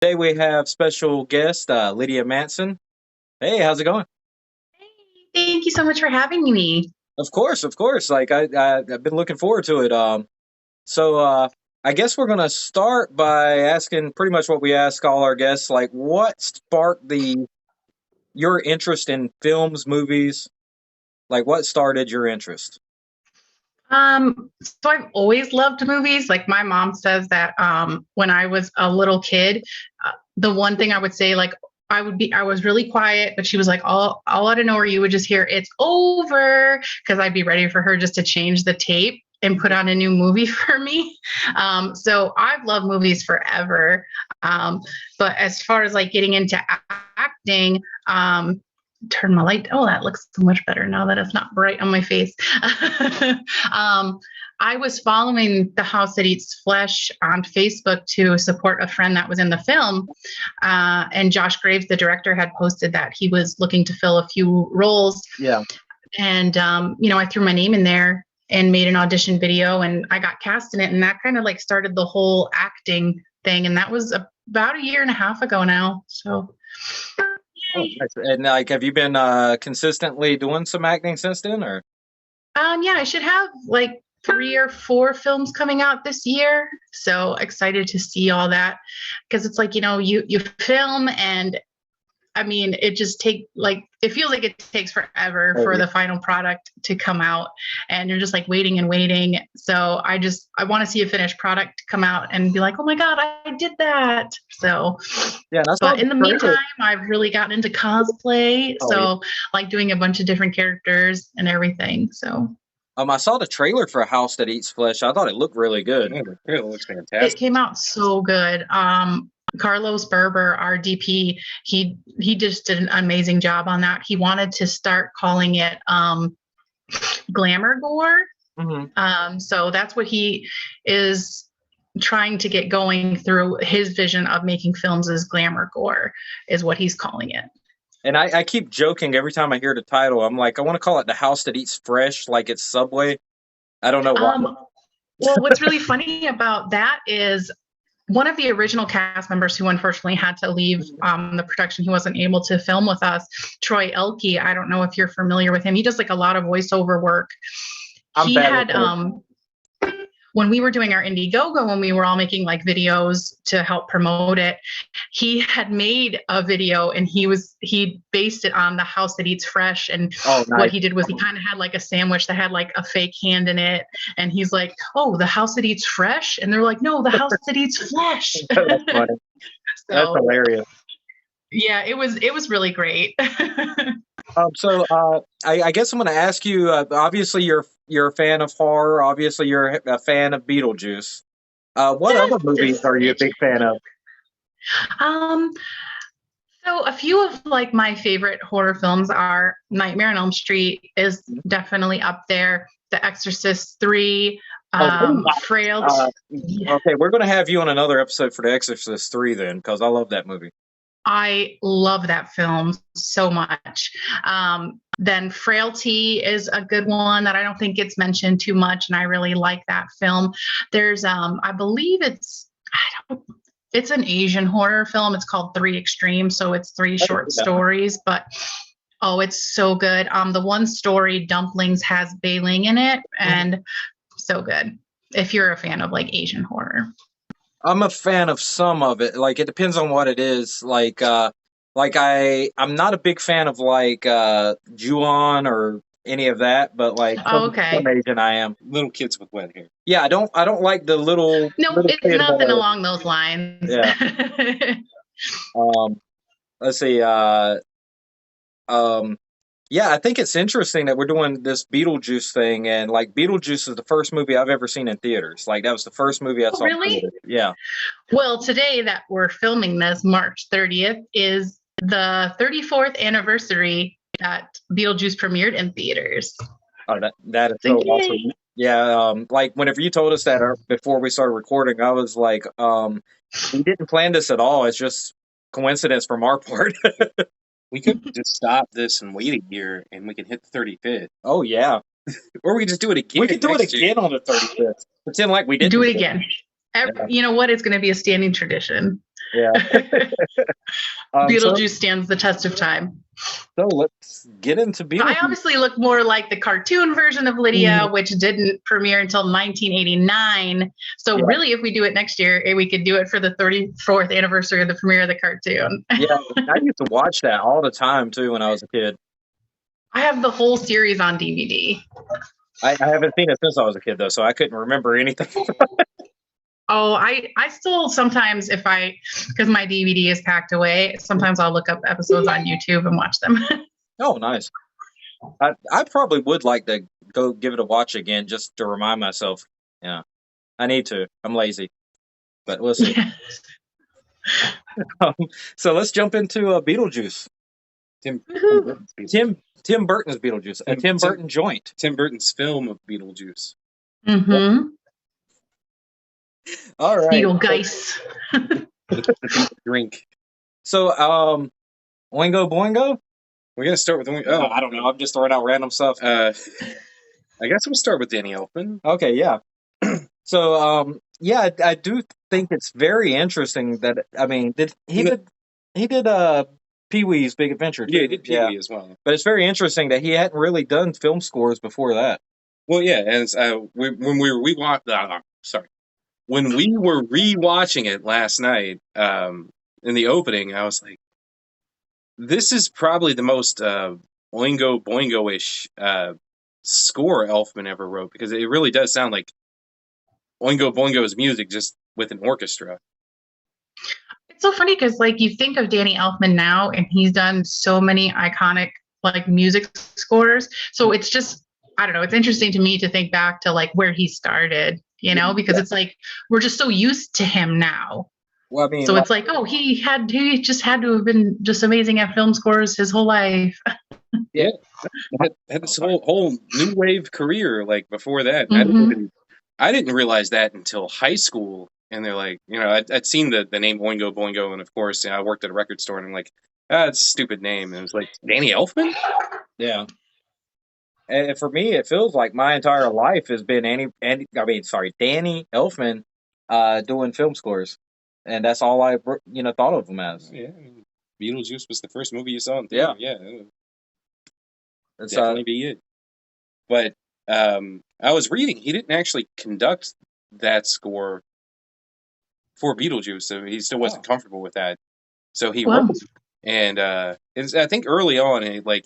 Today we have special guest Lydia Manson. Hey, how's it going? Thank you so much for having me. Of course, of course. I've been looking forward to it. So I guess we're gonna start by asking pretty much what we ask all our guests. Like, what sparked the your interest in films, movies? Like, what started your interest? So I've always loved movies. Like my mom says that when I was a little kid, the one thing I would say, like I was really quiet, but she was like, all out of nowhere, you would just hear it's over because I'd be ready for her just to change the tape and put on a new movie for me. So I've loved movies forever. Um, but as far as like getting into acting, turn my light. Oh, that looks so much better now that it's not bright on my face. um, I was following The House That Eats Flesh on Facebook to support a friend that was in the film. And Josh Graves, the director, had posted that he was looking to fill a few roles. Yeah, And, I threw my name in there and made an audition video and I got cast in it. And that kind of like started the whole acting thing. And that was about a year and a half ago now. So, oh, yay. nice. And like, have you been consistently doing some acting since then, or? Yeah, I should have like 3 or 4 films coming out this year. So excited to see all that because it's like, you film and I mean, it just it feels like it takes forever Oh, for yeah. the final product to come out and you're just like waiting and waiting. So I want to see a finished product come out and be like, oh my God, I did that. So, Yeah, and I saw but the in the trailer. meantime, I've really gotten into cosplay. Oh, yeah. So like doing a bunch of different characters and everything. So I saw the trailer for House That Eats Flesh. I thought it looked really good. Yeah, the trailer looks it fantastic. came out so good. Carlos Berber, our DP, he just did an amazing job on that. He wanted to start calling it glamour gore. Hmm. So that's what he is trying to get going through his vision of making films as glamour gore is what he's calling it. And I keep joking every time I hear the title. I'm like, I want to call it The House That Eats Fresh, like it's Subway. I don't know why. Um, well, what's really funny about that is one of the original cast members who unfortunately had to leave the production, he wasn't able to film with us, Troy Elke. I don't know if you're familiar with him. He does like a lot of voiceover work. I'm He bad with had it. when we were doing our Indiegogo, when we were all making like videos to help promote it, he had made a video and he based it on The House That Eats Fresh. And Oh, what nice. he did was he kind of had like a sandwich that had like a fake hand in it. And he's like, oh, The House That Eats Fresh. And they're like, no, The House That Eats Flesh. That's funny. That's So hilarious. yeah, it was really great. I guess I'm going to ask you. Obviously, you're a fan of horror. Obviously, you're a fan of Beetlejuice. What other movies Just a are you a smidge. big fan of? Um, So a few of like my favorite horror films are Nightmare on Elm Street is definitely up there. The Exorcist 3, Oh, very Frailty. nice. Yeah, Okay, we're going to have you on another episode for The Exorcist 3 then, because I love that movie. I love that film so much. Then Frailty is a good one that I don't think gets mentioned too much, and I really like that film. There's I believe I don't it's an Asian horror film. It's called Three Extreme, so it's three Oh, short yeah. stories, but oh, it's so good. The one story Dumplings has Bei Ling in it, and so good. If you're a fan of like Asian horror. I'm a fan of some of it. Like it depends on what it is. I'm not a big fan of like Ju-on or any of that, but like Oh, some okay. Asian I am. Little kids with wet hair. Yeah, I don't like the No, little it's kid nothing horror. along those lines. Yeah. Um let's see, um yeah, I think it's interesting that we're doing this Beetlejuice thing, and like Beetlejuice is the first movie I've ever seen in theaters. Like that was the first movie I Oh, saw in really? theaters. Yeah. Well, today that we're filming this, March 30th, is the 34th anniversary that Beetlejuice premiered in theaters. Oh, that is So, so awesome. yay. Yeah, like whenever you told us that before we started recording, I was like, we didn't plan this at all. It's just coincidence from our part. We could just stop this and wait a year, and we can hit the 35th. Oh yeah, Or we can just do it again. we could do it next year. again on the 35th. Pretend like we Do didn't. it again. Yeah. You know what? It's going to be a standing tradition. Yeah. So Beetlejuice stands the test of time. let's get into I Beetlejuice. obviously look more like the cartoon version of Lydia, which didn't premiere until 1989. So Yeah. really, if we do it next year, we could do it for the 34th anniversary of the premiere of the cartoon. Yeah, I used to watch that all the time too when I was a kid. I have the whole series on DVD. I haven't seen it since I was a kid though, so I couldn't remember anything. Oh, I still sometimes, because my DVD is packed away, sometimes I'll look up episodes on YouTube and watch them. Oh, nice. I probably would like to go give it a watch again just to remind myself. Yeah, I need to. I'm lazy, but we'll see. Yeah. So let's jump into Beetlejuice. Tim Burton's Beetlejuice, a Tim Burton joint. Tim Burton's film of Beetlejuice. Mm-hmm. All right. Beetlegeist. The drink. So, Oingo Boingo? We're going to start with... I don't know. I'm just throwing out random stuff. I guess we'll start with Danny Elfman. Okay, yeah. So, yeah, I do think it's very interesting that, I mean, he did Pee-wee's Big Adventure too. Yeah, he did Pee-wee as well. But it's very interesting that he hadn't really done film scores before that. Well, yeah, and when we were rewatching it last night, in the opening, I was like, this is probably the most Oingo Boingo-ish score Elfman ever wrote, because it really does sound like Oingo Boingo's music just with an orchestra. It's so funny because, like, you think of Danny Elfman now, and he's done so many iconic, like, music scores. So it's just, I don't know, it's interesting to me to think back to, like, where he started, you know, because it's like, we're just so used to him now. Well, I mean, so it's like, oh, he just had to have been just amazing at film scores his whole life. Yeah. Had this whole new wave career, like, before that. Mm-hmm. I didn't realize that until high school. And they're like, you know, I'd seen the name Oingo Boingo, and of course, you know, I worked at a record store, and I'm like, it's a stupid name. And it was like, Danny Elfman? Yeah. And for me, it feels like my entire life has been Danny Elfman doing film scores. And that's all I, thought of him as. Yeah, I mean, Beetlejuice was the first movie you saw in theater. Yeah. That's definitely be it. But I was reading, he didn't actually conduct that score for Beetlejuice, so he still wasn't comfortable with that. So he wrote, and I think early on, like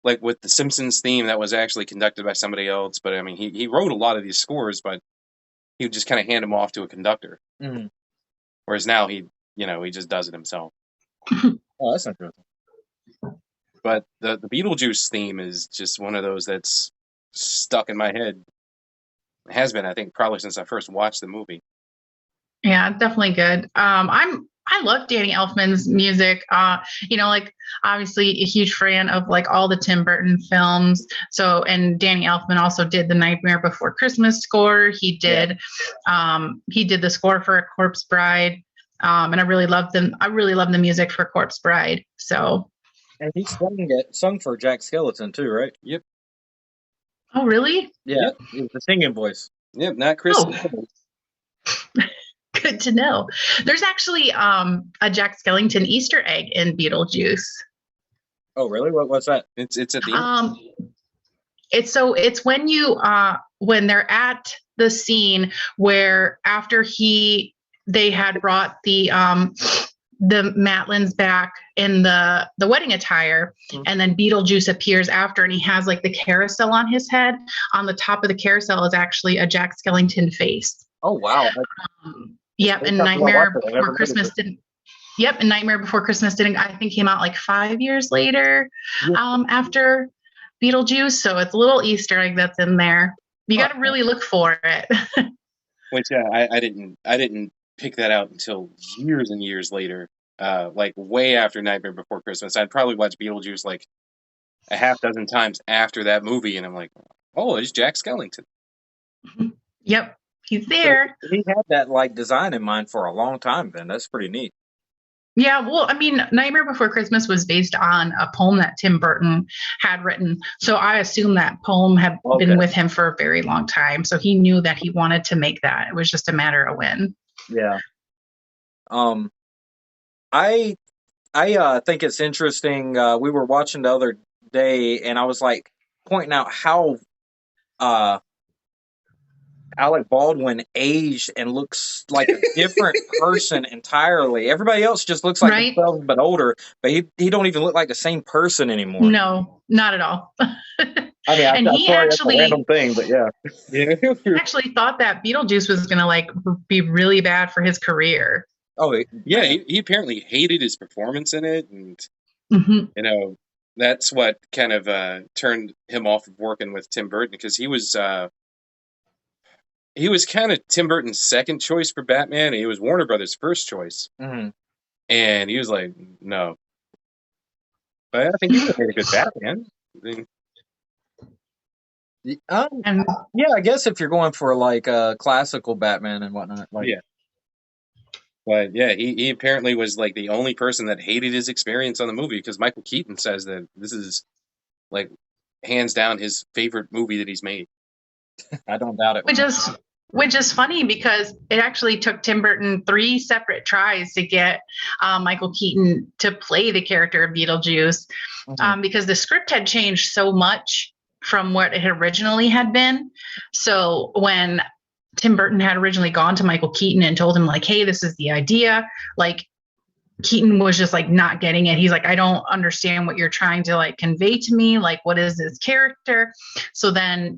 with the Simpsons theme, that was actually conducted by somebody else. But I mean, he wrote a lot of these scores, but he would just kind of hand them off to a conductor. Mm-hmm. Whereas now he just does it himself. Oh, that's interesting. But the Beetlejuice theme is just one of those that's stuck in my head. It has been, I think, probably since I first watched the movie. Yeah, definitely good. I love Danny Elfman's music. Like, obviously a huge fan of, like, all the Tim Burton films. So, and Danny Elfman also did the Nightmare Before Christmas score. He did the score for A Corpse Bride. And I really love them. I really love the music for Corpse Bride. So. And he sung for Jack Skellington too, right? Yep. Oh, really? Yeah. Yep. It was the singing voice. Yep, not Chris. Oh. Good to know. There's actually a Jack Skellington Easter egg in Beetlejuice. Oh, really? What's that? It's at the end. It's when they're at the scene where after they had brought the Matlins back in the wedding attire, and then Beetlejuice appears after, and he has, like, the carousel on his head. On the top of the carousel is actually a Jack Skellington face. Oh, wow. Yep, and Nightmare Before Christmas didn't. Yep, and Nightmare Before Christmas didn't. I think came out like 5 years later, after Beetlejuice. So it's a little Easter egg that's in there. You got to really look for it. Which I didn't pick that out until years and years later, like way after Nightmare Before Christmas. I'd probably watch Beetlejuice like a half dozen times after that movie, and I'm like, oh, it's Jack Skellington. Yep. He's there. So he had that, like, design in mind for a long time then. That's pretty neat. Yeah, well, I mean, Nightmare Before Christmas was based on a poem that Tim Burton had written. So I assume that poem had been with him for a very long time. So he knew that he wanted to make that. It was just a matter of when. Yeah. I think it's interesting. We were watching the other day, and I was like pointing out how Alec Baldwin aged and looks like a different person entirely. Everybody else just looks like Right? themselves but older, but he don't even look like the same person anymore. No, not at all. I mean, And I'm he sorry that's a random actually thing, but yeah. actually thought that Beetlejuice was gonna like be really bad for his career. Oh, Yeah, he apparently hated his performance in it, and hmm you know that's what kind of turned him off of working with Tim Burton, because he was kind of Tim Burton's second choice for Batman, and he was Warner Brothers' first choice, mhm. and he was like, no. But I think he would have made a good Batman. I mean, And Yeah, I guess if you're going for like classical Batman and whatnot, like yeah. But yeah, he apparently was like the only person that hated his experience on the movie, because Michael Keaton says that this is like hands down his favorite movie that he's made. I don't doubt it. which is funny because it actually took Tim Burton 3 separate tries to get Michael Keaton to play the character of Beetlejuice, because the script had changed so much from what it originally had been. So when Tim Burton had originally gone to Michael Keaton and told him like, hey, this is the idea, like Keaton was just like not getting it. He's like, I don't understand what you're trying to like convey to me. Like, what is this character? So then,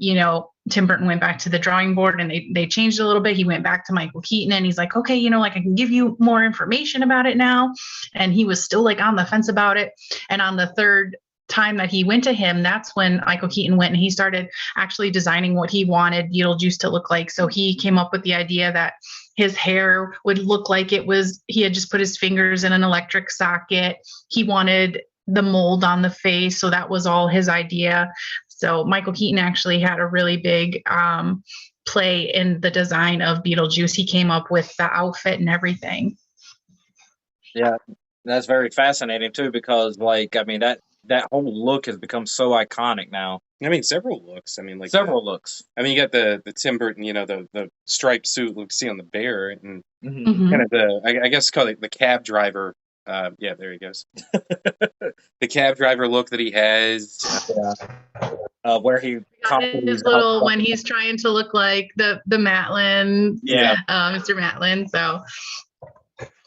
Tim Burton went back to the drawing board and they changed a little bit. He went back to Michael Keaton and he's like, okay, like I can give you more information about it now. And he was still like on the fence about it. And on the third time that he went to him, that's when Michael Keaton went and he started actually designing what he wanted Beetlejuice to look like. So he came up with the idea that his hair would look like he had just put his fingers in an electric socket. He wanted the mold on the face. So that was all his idea. So Michael Keaton actually had a really big play in the design of Beetlejuice. He came up with the outfit and everything. Yeah, that's very fascinating too, because like, I mean, that whole look has become so iconic now. I mean, several looks. I mean, like several looks. I mean, you got the Tim Burton, the striped suit look see on the bear, and Mhm. kind of I guess call it the cab driver. Yeah, there he goes. The cab driver look that he has. Where he his little when he's trying to look like the Matlin, Mr. Matlin. So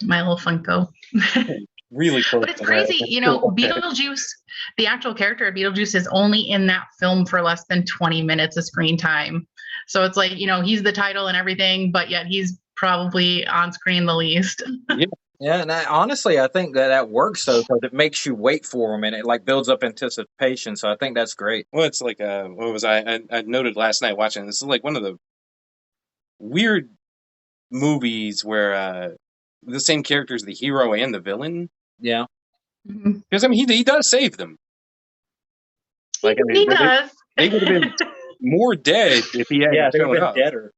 my little Funko. Really close. But it's crazy, Beetlejuice, the actual character of Beetlejuice is only in that film for less than 20 minutes of screen time. So it's like, he's the title and everything, but yet he's probably on screen the least. Yeah, and honestly, I think that works though, because it makes you wait for him and it like builds up anticipation. So I think that's great. Well, it's like what was I noted last night watching this is like one of the weird movies where the same character is the hero and the villain. Yeah, because I mean he does save them. Like he does. They would have been more dead if he hadn't shown up. Deader.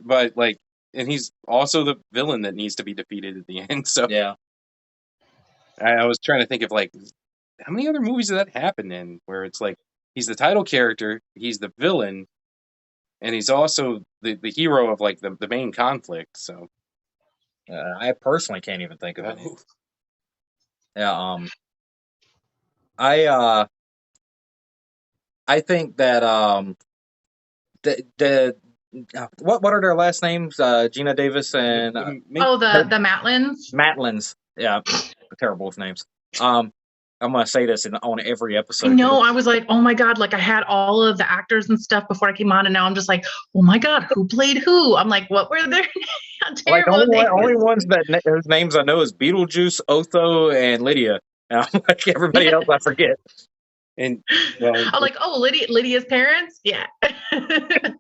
But like, and he's also the villain that needs to be defeated at the end. So yeah, I was trying to think of like how many other movies did that happen in, where it's like he's the title character, he's the villain, and he's also the hero of like the main conflict. So I personally can't even think of it. Yeah, I think that the what are their last names? Gina Davis and the Matlins. Matlins. Yeah, terrible with names. I'm gonna say this on every episode. No, I was like, oh my god! Like I had all of the actors and stuff before I came on, and now I'm just like, oh my god, who played who? I'm like, what were their like only ones that whose names I know is Beetlejuice, Otho, and Lydia. And I'm like everybody else I forget. And I'm like, oh, Lydia's parents, yeah. I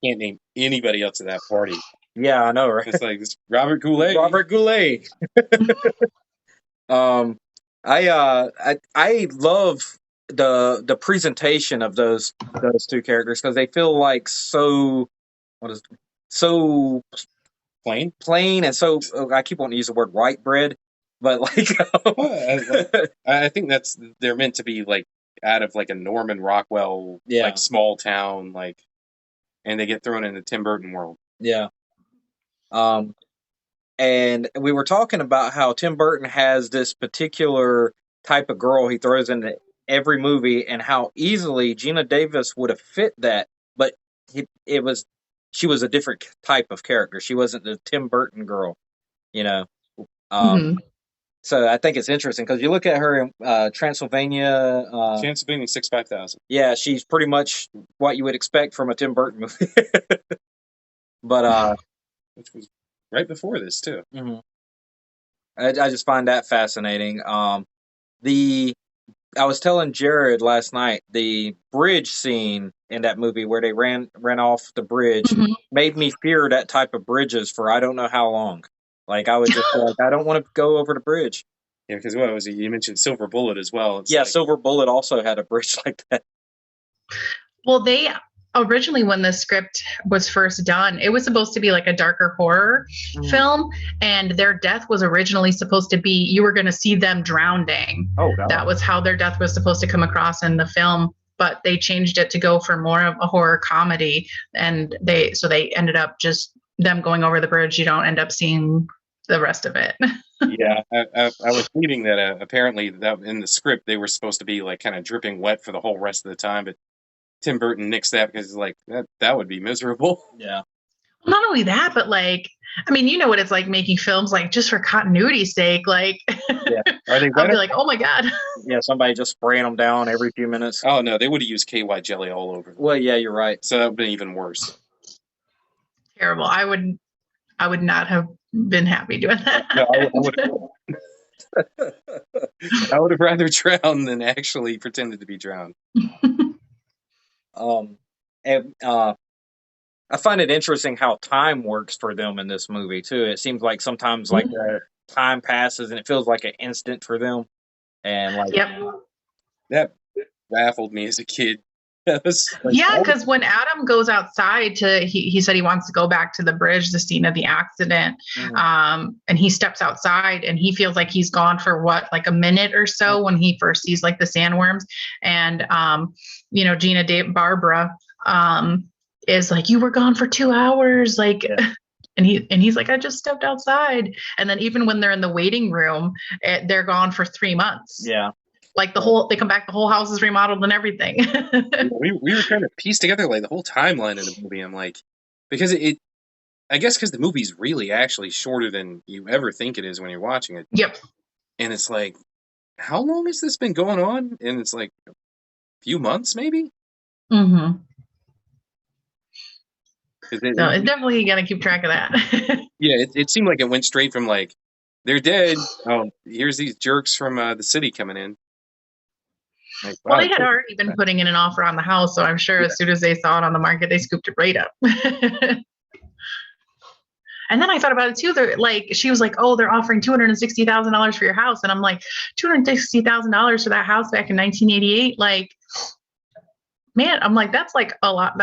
can't name anybody else at that party. Yeah, I know, right? It's like it's Robert Goulet. I love the presentation of those two characters, because they feel like so plain and so I keep wanting to use the word white bread, but like I think they're meant to be like out of like a Norman Rockwell like small town, like, and they get thrown in the Tim Burton world. Yeah. And we were talking about how Tim Burton has this particular type of girl he throws into every movie, and how easily Gina Davis would have fit that, but she was a different type of character. She wasn't the Tim Burton girl, you know. So I think it's interesting because you look at her in Transylvania. Transylvania 65000. Yeah, she's pretty much what you would expect from a Tim Burton movie. But which was right before this too. Mm-hmm. I just find that fascinating. I was telling Jared last night, the bridge scene in that movie where they ran off the bridge made me fear that type of bridges for I don't know how long. Like I would just like, I don't want to go over the bridge. Yeah, because what was it? You mentioned Silver Bullet as well. It's Silver Bullet also had a bridge like that. Well, they originally, when the script was first done, it was supposed to be like a darker horror film, and their death was originally supposed to be, you were going to see them drowning. Oh, God. That was how their death was supposed to come across in the film, but they changed it to go for more of a horror comedy, and they ended up just them going over the bridge. You don't end up seeing the rest of it. Yeah, I was reading that apparently that in the script they were supposed to be like kind of dripping wet for the whole rest of the time, but Tim Burton nixed that because he's like, that would be miserable. Yeah. Not only that, but like, I mean, you know what it's like making films, like just for continuity's sake. Like, yeah. Are they I'll be like, oh my God. Yeah, somebody just spraying them down every few minutes. Oh no, they would have used KY jelly all over them. Well, yeah, you're right. So that would have been even worse. Terrible. I would not have been happy doing that. No, I would have rather drowned than actually pretended to be drowned. I find it interesting how time works for them in this movie too. It seems like sometimes like time passes and it feels like an instant for them, and like that baffled me as a kid. Because when Adam goes outside he said he wants to go back to the bridge, the scene of the accident, and he steps outside and he feels like he's gone for like a minute or so when he first sees like the sandworms, and Barbara is like, you were gone for 2 hours, like, and he's like, I just stepped outside, and then even when they're in the waiting room, they're gone for 3 months. Yeah. Like they come back, the whole house is remodeled and everything. we were trying to piece together like the whole timeline of the movie. I'm like, because I guess because the movie's really actually shorter than you ever think it is when you're watching it. Yep. And it's like, how long has this been going on? And it's like a few months, maybe. Mm-hmm. So it's definitely gonna keep track of that. Yeah, it seemed like it went straight from like, they're dead. Oh, here's these jerks from the city coming in. Like, wow, well, they had already been putting in an offer on the house, so I'm sure as soon as they saw it on the market, they scooped it right up. And then I thought about it too. She was like, "Oh, they're offering $260,000 for your house," and I'm like, $260,000 for that house back in 1988. Like, man, I'm like, that's like a lot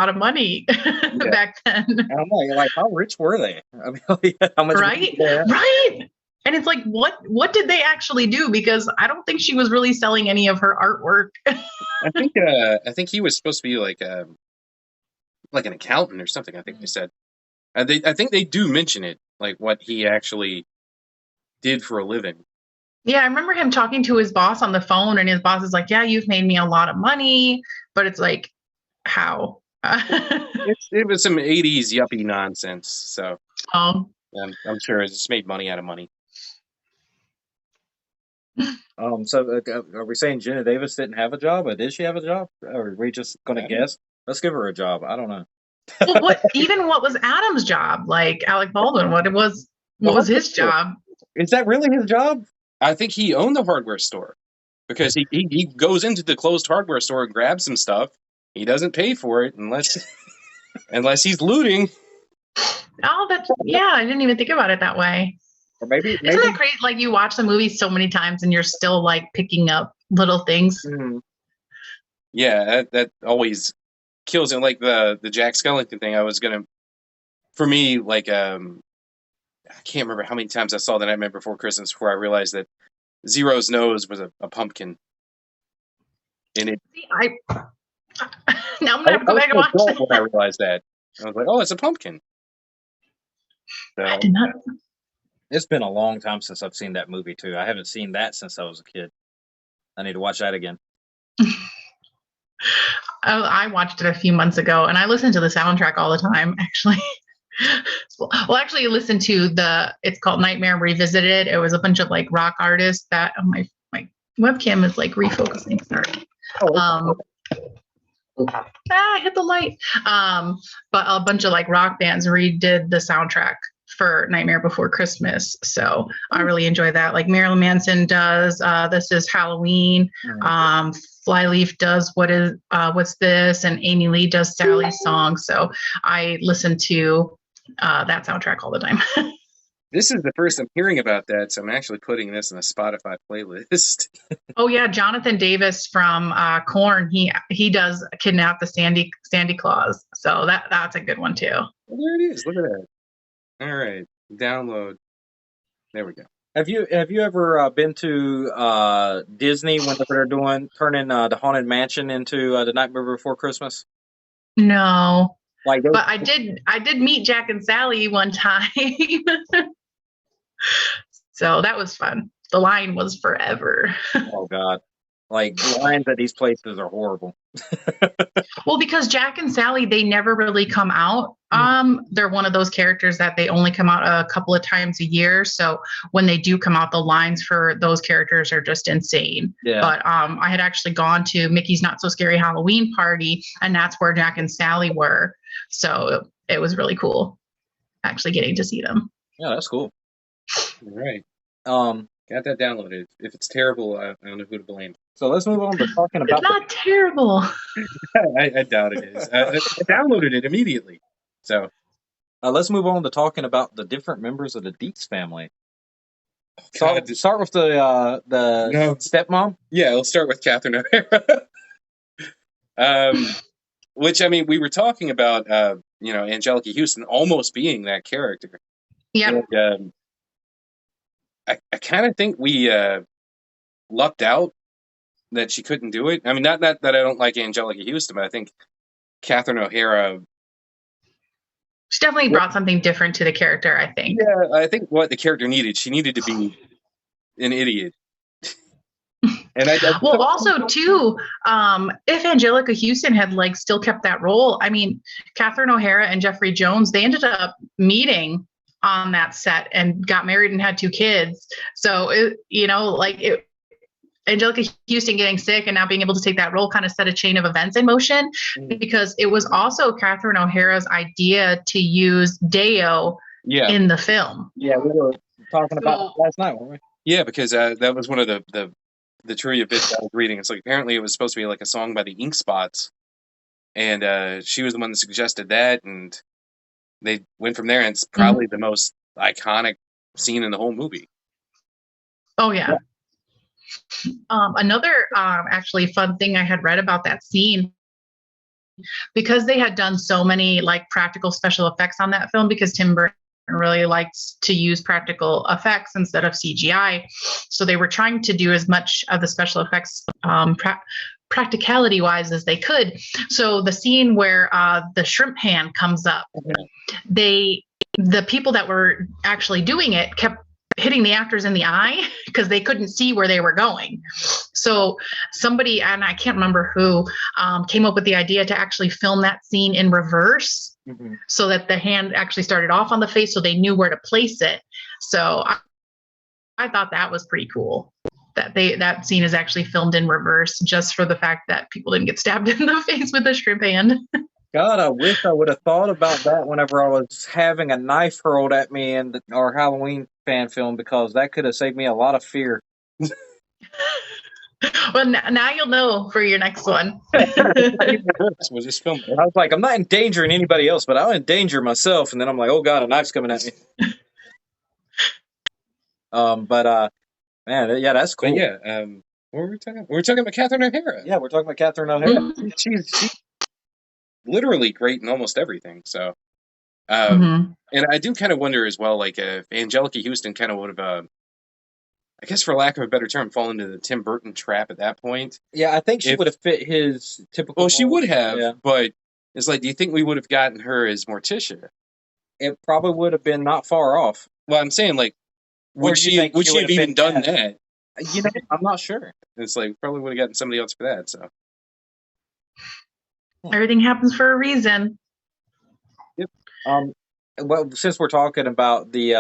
of money back then. I'm like, how rich were they? I mean, how much? Right. And it's like, what did they actually do? Because I don't think she was really selling any of her artwork. I think he was supposed to be like an accountant or something. I think they said. I think they do mention it, like what he actually did for a living. Yeah, I remember him talking to his boss on the phone, and his boss is like, "Yeah, you've made me a lot of money," but it's like, how? It was some 80s yuppie nonsense. So I'm sure it just made money out of money. So are we saying Gina Davis didn't have a job, or did she have a job? Or are we just going to guess? Let's give her a job. I don't know. Well, what was Adam's job? Like Alec Baldwin, what was his job? Is that really his job? I think he owned the hardware store because he goes into the closed hardware store and grabs some stuff. He doesn't pay for it unless he's looting. Oh, I didn't even think about it that way. Or maybe isn't that crazy? Like you watch the movie so many times and you're still like picking up little things. Mm-hmm. Yeah, that always kills him. Like the Jack Skellington thing. For me, like I can't remember how many times I saw The Nightmare Before Christmas before I realized that Zero's nose was a pumpkin. And it. Now I'm gonna have to go back and watch that. When I realized that, I was like, "Oh, it's a pumpkin." So, I did not. It's been a long time since I've seen that movie too. I haven't seen that since I was a kid. I need to watch that again. I watched it a few months ago, and I listen to the soundtrack all the time, actually. Well, actually, listen to it's called Nightmare Revisited. It was a bunch of like rock artists that my webcam is like refocusing. Sorry. I hit the light. But a bunch of like rock bands redid the soundtrack for Nightmare Before Christmas. So I really enjoy that. Like Marilyn Manson does This Is Halloween. Flyleaf does What's This, and Amy Lee does Sally's song. So I listen to that soundtrack all the time. This is the first I'm hearing about that, so I'm actually putting this in a Spotify playlist. Oh yeah, Jonathan Davis from Korn. He does Kidnap the Sandy Claus. So that's a good one too. Well, there it is. Look at that. All right, download. There we go. Have you ever been to Disney whenever they're turning the Haunted Mansion into the Nightmare Before Christmas? No, but I did meet Jack and Sally one time. So that was fun. The line was forever. Oh God. Like, the lines at these places are horrible. Well, because Jack and Sally, they never really come out. They're one of those characters that they only come out a couple of times a year. So when they do come out, the lines for those characters are just insane. Yeah. But I had actually gone to Mickey's Not So Scary Halloween Party, and that's where Jack and Sally were. So it was really cool actually getting to see them. Yeah, that's cool. All right. Got that downloaded. If it's terrible, I don't know who to blame. So let's move on to talking about. It's not terrible. I doubt it is. I downloaded it immediately. So let's move on to talking about the different members of the Deeks family. God. Start with the stepmom. Yeah, we'll start with Catherine O'Hara. Which, I mean, we were talking about, Angelica Houston almost being that character. Yeah. I kind of think we lucked out that she couldn't do it. I mean, not that I don't like Angelica Houston, but I think Catherine O'Hara. She definitely brought something different to the character, I think. Yeah, I think what the character needed, she needed to be an idiot. And also too, if Angelica Houston had still kept that role, I mean, Catherine O'Hara and Jeffrey Jones, they ended up meeting on that set and got married and had 2 kids. So Angelica Houston getting sick and not being able to take that role kind of set a chain of events in motion, because it was also Catherine O'Hara's idea to use Deo in the film. Yeah, we were talking about it last night, weren't we? Yeah, because that was one of the trivia bits I was reading. It's like, apparently it was supposed to be like a song by the Ink Spots, and she was the one that suggested that, and they went from there, and it's probably the most iconic scene in the whole movie. Oh, yeah. Another actually fun thing I had read about that scene, because they had done so many practical special effects on that film, because Tim Burton really likes to use practical effects instead of CGI. So they were trying to do as much of the special effects practicality wise as they could. So the scene where the shrimp hand comes up, the people that were actually doing it kept hitting the actors in the eye because they couldn't see where they were going. So somebody, and I can't remember who, came up with the idea to actually film that scene in reverse, so that the hand actually started off on the face, so they knew where to place it. So I thought that was pretty cool, that that scene is actually filmed in reverse, just for the fact that people didn't get stabbed in the face with a shrimp hand. God, I wish I would have thought about that whenever I was having a knife hurled at me in our Halloween fan film, because that could have saved me a lot of fear. Well, now you'll know for your next one. Was this film? I was like, I'm not endangering anybody else, but I'll endanger myself. And then I'm like, oh God, a knife's coming at me. Man, yeah, that's cool. But yeah, what were we talking about? We're talking about Catherine O'Hara. Yeah, we're talking about Catherine O'Hara. She's literally great in almost everything. So, and I do kind of wonder as well, if Angelica Houston kind of would have, I guess for lack of a better term, fallen into the Tim Burton trap at that point. Yeah, I think she would have fit his typical. Well, she would have, but it's do you think we would have gotten her as Morticia? It probably would have been not far off. Well, I'm saying would she have even done that? I'm not sure. It's like probably would have gotten somebody else for that. So everything happens for a reason. Yep. Well, since we're talking about the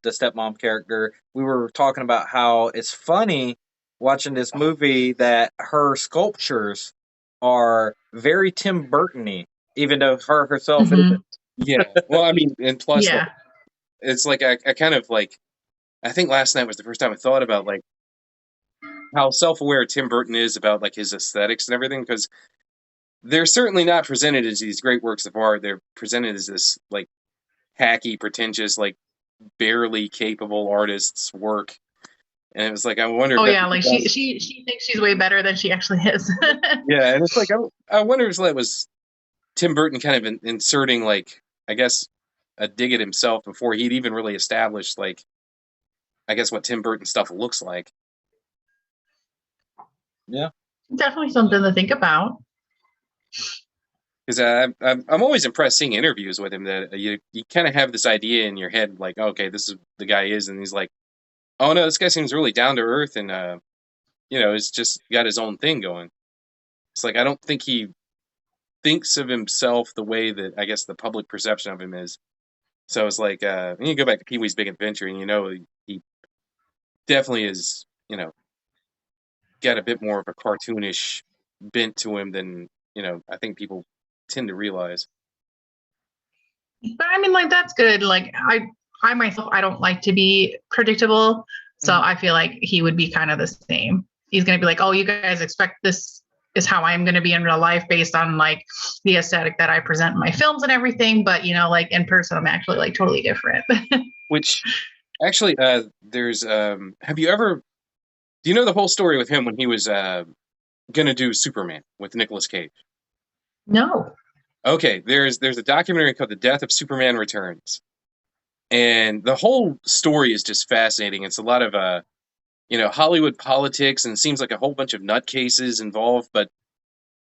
stepmom character, we were talking about how it's funny watching this movie that her sculptures are very Tim Burton-y, even though her herself isn't. Yeah. Well, I mean, and plus, it's like I kind of like. I think last night was the first time I thought about like how self-aware Tim Burton is about like his aesthetics and everything, because they're certainly not presented as these great works of art. They're presented as this like hacky, pretentious, like barely capable artist's work. And it was like, I wonder. Oh yeah, like she thinks she's way better than she actually is. Yeah, and it's like I wonder if that was Tim Burton kind of inserting like, I guess, a dig at himself before he'd even really established like, I guess, what Tim Burton stuff looks like. Yeah, definitely something to think about. Because I'm always impressed seeing interviews with him that you kind of have this idea in your head like, okay, this is the guy is, and he's like, oh no, this guy seems really down to earth and he's just got his own thing going. It's like I don't think he thinks of himself the way that I guess the public perception of him is. So it's like you go back to Pee-wee's Big Adventure, and he definitely is got a bit more of a cartoonish bent to him than I think people tend to realize. But I mean, like that's good. Like I myself, I don't like to be predictable, so I feel like he would be kind of the same. He's gonna be like, oh, you guys expect this is how I am going to be in real life based on like the aesthetic that I present in my films and everything. But like in person, I'm actually like totally different. Which actually, there's, do you know the whole story with him when he was going to do Superman with Nicolas Cage? No. Okay. There's a documentary called The Death of Superman Returns. And the whole story is just fascinating. It's a lot of, Hollywood politics, and it seems like a whole bunch of nutcases involved. But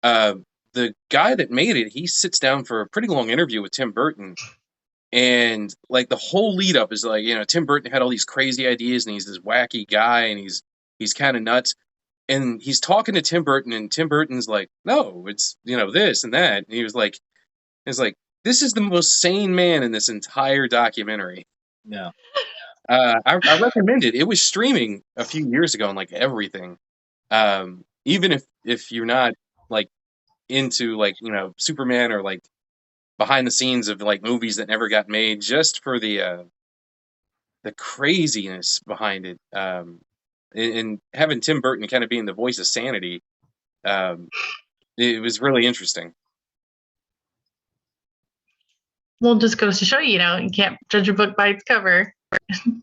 the guy that made it, he sits down for a pretty long interview with Tim Burton. And like the whole lead up is like, Tim Burton had all these crazy ideas and he's this wacky guy and he's kind of nuts. And he's talking to Tim Burton and Tim Burton's like, no, it's, this and that. And he was like, this is the most sane man in this entire documentary. Yeah. I recommend it. It was streaming a few years ago on like everything. Even if you're not like into like, Superman or like behind the scenes of like movies that never got made, just for the craziness behind it. And having Tim Burton kind of being the voice of sanity, it was really interesting. Well, just goes to show you can't judge a book by its cover.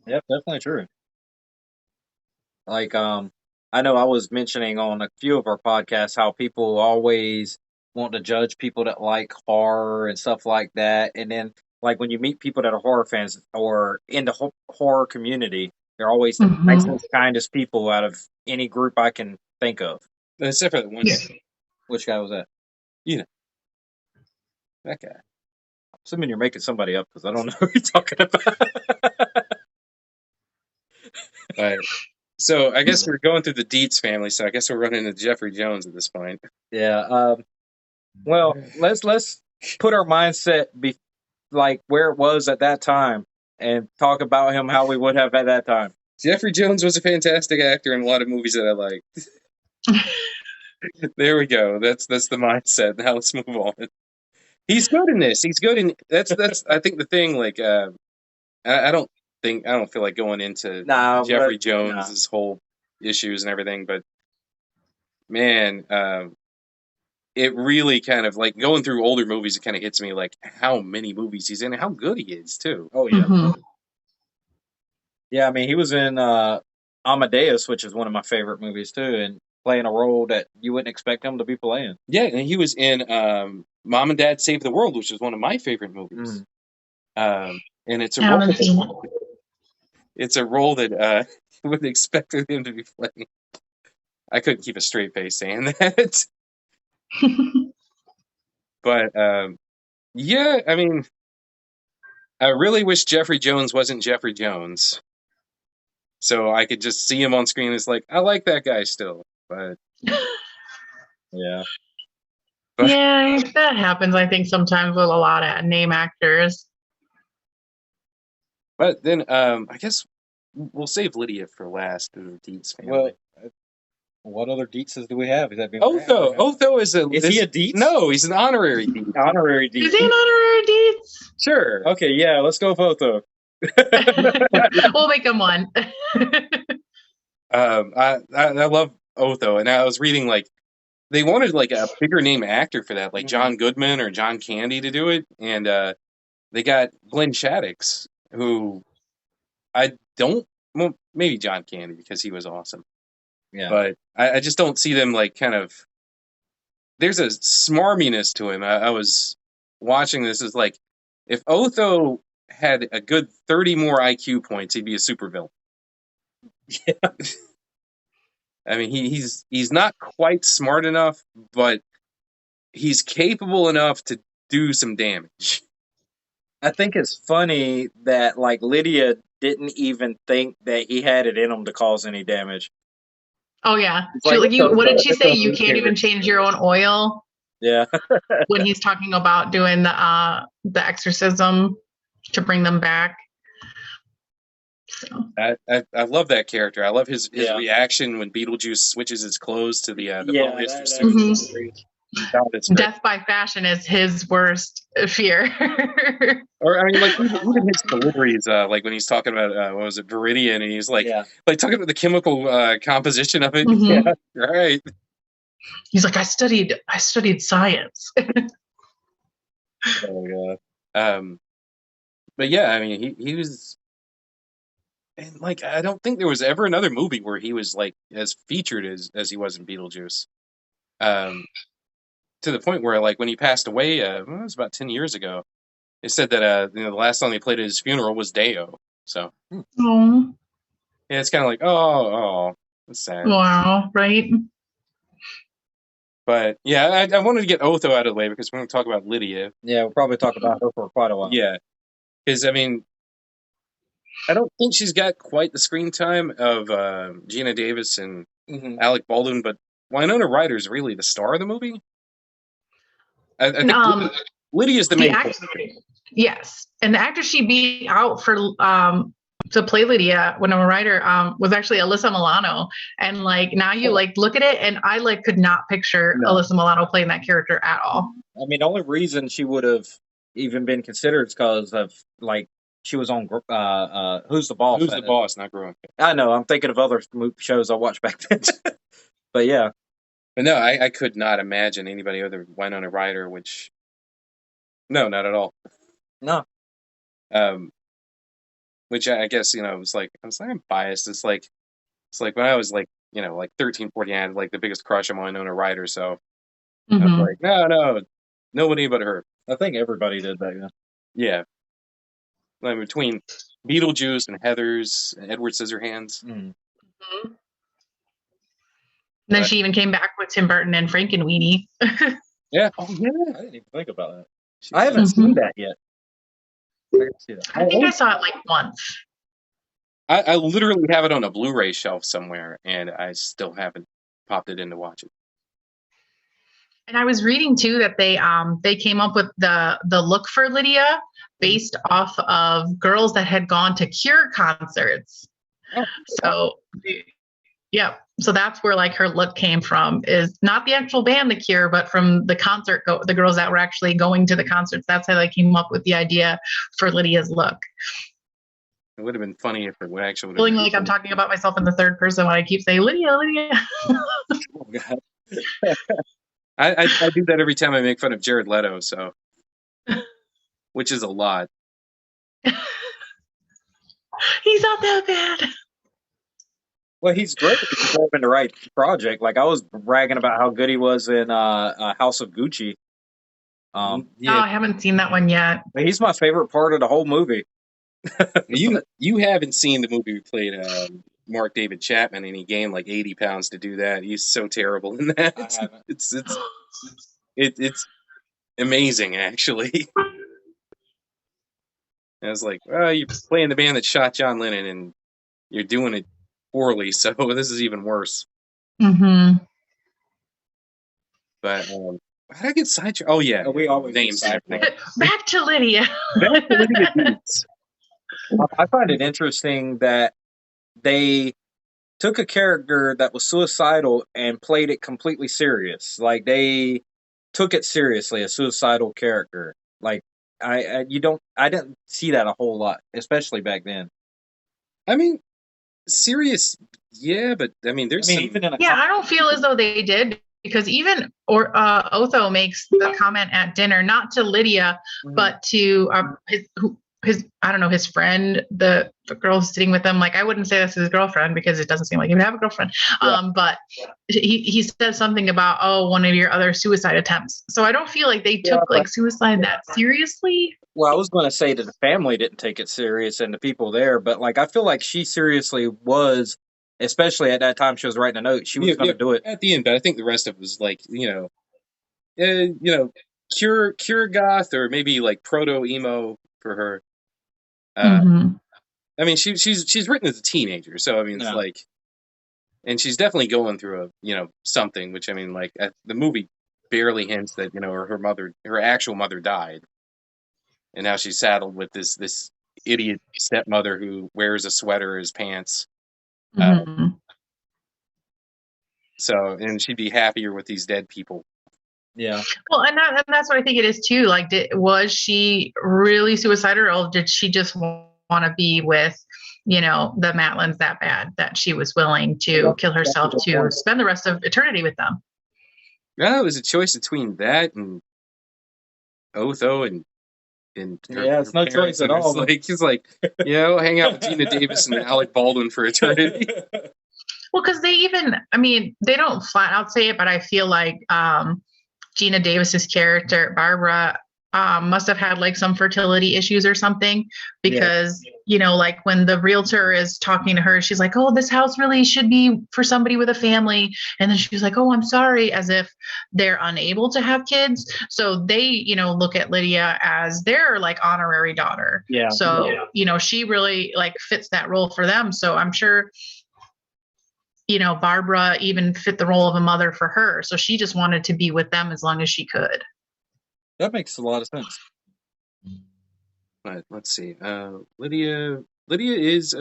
Yep, definitely true. Like, I know I was mentioning on a few of our podcasts how people always want to judge people that like horror and stuff like that. And then, like, when you meet people that are horror fans or in the horror community, they're always the nicest, kindest people out of any group I can think of. Except for the one. Yeah. Which guy was that? That guy. I'm assuming you're making somebody up because I don't know who you're talking about. All right. So I guess we're going through the Dietz family, so I guess we're running into Jeffrey Jones at this point. Yeah. Well, let's put our mindset like where it was at that time and talk about him how we would have at that time. Jeffrey Jones was a fantastic actor in a lot of movies that I liked. There we go. That's the mindset. Now let's move on. He's good in this. He's good in that's I think the thing. Like I don't feel like going into Jeffrey Jones's whole issues and everything, but man, it really kind of like going through older movies. It kind of hits me like how many movies he's in and how good he is too. Oh yeah, yeah. I mean, he was in Amadeus, which is one of my favorite movies too, and playing a role that you wouldn't expect him to be playing. Yeah, and he was in Mom and Dad Save the World, which is one of my favorite movies. And it's a role. It's a role that you wouldn't expect him to be playing. I couldn't keep a straight face saying that. But yeah, I mean, I really wish Jeffrey Jones wasn't Jeffrey Jones. So I could just see him on screen. It's like, I like that guy still, but Yeah. Yeah, that happens, I think, sometimes with a lot of name actors. But then I guess we'll save Lydia for last. The Dietz family. Well, what other Dietzes do we have? Is that Otho is he a Dietz? No, he's an honorary Dietz. Honorary Dietz. Is he an honorary Dietz? Sure. Okay, yeah, let's go with Otho. We'll make him one. I love Otho, and I was reading like they wanted like a bigger name actor for that, like John Goodman or John Candy to do it, and they got Glenn Shaddix, who I don't, well, maybe John Candy because he was awesome. Yeah, but I just don't see them like kind of. There's a smarminess to him. I was watching this is like if Otho had a good 30 more IQ points, he'd be a supervillain. Yeah. I mean, he's not quite smart enough, but he's capable enough to do some damage. I think it's funny that like Lydia didn't even think that he had it in him to cause any damage. Oh yeah, Like, what did she say? You can't even change your own oil. Yeah. When he's talking about doing the exorcism to bring them back. So. I love that character. I love his reaction when Beetlejuice switches his clothes to the polyester suit. Death by fashion is his worst fear. Or I mean, like even his deliveries, like when he's talking about what was it, Viridian, and he's like talking about the chemical composition of it. Mm-hmm. Yeah, right. He's like, I studied science. Oh yeah. But yeah, I mean, he was, and like I don't think there was ever another movie where he was like as featured as he was in Beetlejuice. To the point where like when he passed away, it was about 10 years ago. They said that the last song they played at his funeral was Deo. So yeah, it's kind of like oh, that's sad. Wow, right? But yeah, I wanted to get Otho out of the way because we're going to talk about Lydia. Yeah, we'll probably talk about her for quite a while. Yeah, because I mean, I don't think she's got quite the screen time of Gina Davis and Alec Baldwin, but Winona Ryder's really the star of the movie. I think Lydia's the main actor. Yes, and the actor she beat out for to play Lydia, Winona Ryder, was actually Alyssa Milano. And like now you like look at it, and I like could not picture Alyssa Milano playing that character at all. I mean, the only reason she would have even been considered is because of like she was on Who's the Boss? Who's the Boss? Not growing. I know. I'm thinking of other shows I watched back then. But yeah. But no, I could not imagine anybody other than Winona Ryder, which no, not at all. No. Which I guess, it's like I'm biased. It's like when I was like, like 13, 14, I had like the biggest crush on Winona Ryder, so I was like, no, nobody but her. I think everybody did that, yeah. Like between Beetlejuice and Heathers and Edward Scissorhands. Mm-hmm. Then she even came back with Tim Burton and Frankenweenie. Yeah. Oh yeah. I didn't even think about that. I haven't seen that yet. I think I saw it like once. I literally have it on a Blu-ray shelf somewhere, and I still haven't popped it in to watch it. And I was reading too that they came up with the look for Lydia based off of girls that had gone to Cure concerts. Oh, so yeah, so that's where like her look came from, is not the actual band The Cure, but from the concert the girls that were actually going to the concerts. That's how they came up with the idea for Lydia's look. It would have been funny if it would actually. Feeling like I'm talking about myself in the third person when I keep saying Lydia. Oh God. I do that every time I make fun of Jared Leto, so which is a lot. He's not that bad. Well, he's great if you put him in the right project. Like I was bragging about how good he was in House of Gucci. I haven't seen that one yet. He's my favorite part of the whole movie. You haven't seen the movie we played Mark David Chapman, and he gained like 80 pounds to do that. He's so terrible in that. I haven't. It's amazing, actually. I was like, well, you're playing the band that shot John Lennon, and you're doing it poorly. So this is even worse. Mm-hmm. But how did I get sidetracked? Oh yeah, we always names. Back to Lydia. Back to Lydia Deeds. I find it interesting that they took a character that was suicidal and played it completely serious. Like they took it seriously, a suicidal character. Like I didn't see that a whole lot, especially back then. I mean, serious, yeah, but I mean, there's even in I don't feel as though they did, because even Otho makes the comment at dinner, not to Lydia, but to his I don't know, his friend, the girl sitting with him. Like, I wouldn't say that's his girlfriend because it doesn't seem like he would have a girlfriend. But he said something about, one of your other suicide attempts. So I don't feel like they took like suicide that seriously. Well, I was going to say that the family didn't take it serious and the people there, but like I feel like she seriously was, especially at that time she was writing a note. She was going to do it at the end, but I think the rest of it was like cure goth or maybe like proto emo for her. I mean, she's written as a teenager, so I mean, it's like, and she's definitely going through something. Which I mean, like the movie barely hints that her actual mother died, and now she's saddled with this idiot stepmother who wears a sweater as pants. So, and she'd be happier with these dead people. Yeah. Well, and that's what I think it is too. Like, was she really suicidal, or did she just want to be with, the Matlins that bad that she was willing to kill herself to spend the rest of eternity with them? Yeah, it was a choice between that and Otho and it's no choice at all. Like he's like, hang out with Gina Davis and Alec Baldwin for eternity. Well, because they don't flat out say it, but I feel like Gina Davis's character, Barbara, must have had like some fertility issues or something, because, like when the realtor is talking to her, she's like, oh, this house really should be for somebody with a family. And then she's like, oh, I'm sorry, as if they're unable to have kids. So they, look at Lydia as their like honorary daughter. Yeah. So, she really like fits that role for them. So I'm sure, Barbara even fit the role of a mother for her. So she just wanted to be with them as long as she could. That makes a lot of sense. But let's see. Lydia is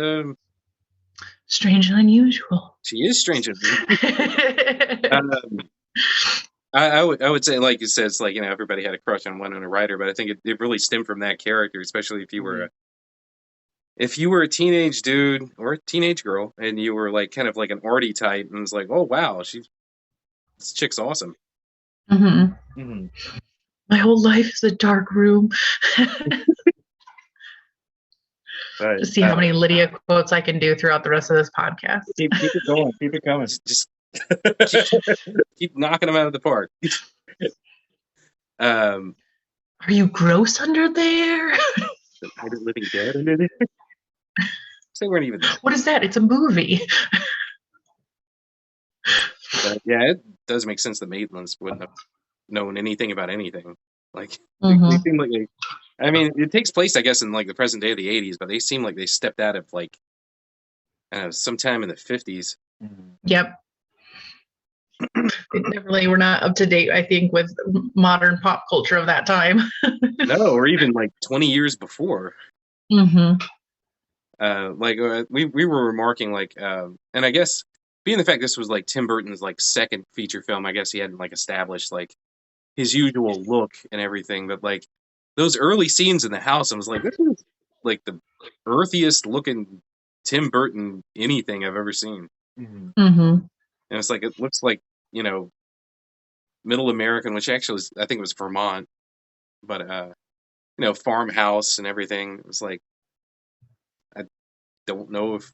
strange and unusual. She is strange and unusual. I would say, like you said, it's like, everybody had a crush on Winona Ryder, but I think it really stemmed from that character, especially if you were a teenage dude or a teenage girl and you were like kind of like an arty type and was like, oh wow, this chick's awesome. My whole life is a dark room. Just see how many Lydia quotes I can do throughout the rest of this podcast. Keep it going. Keep it coming. Just keep knocking them out of the park. Are you gross under there? Are the living dead under there? They weren't even there. What is that? It's a movie. But yeah, it does make sense that Maitlands wouldn't have known anything about anything. Like they seem like it takes place, I guess, in like the present day of the 80s, but they seem like they stepped out of like sometime in the 50s. Yep. They definitely were not up to date, I think, with modern pop culture of that time. No, or even like 20 years before. We were remarking like, and I guess being the fact this was like Tim Burton's like second feature film, I guess he hadn't like established like his usual look and everything, but like those early scenes in the house, I was like, this is like the earthiest looking Tim Burton anything I've ever seen. And it's like, it looks like, middle American, which actually was, I think it was Vermont, but farmhouse and everything. It was like, I don't know if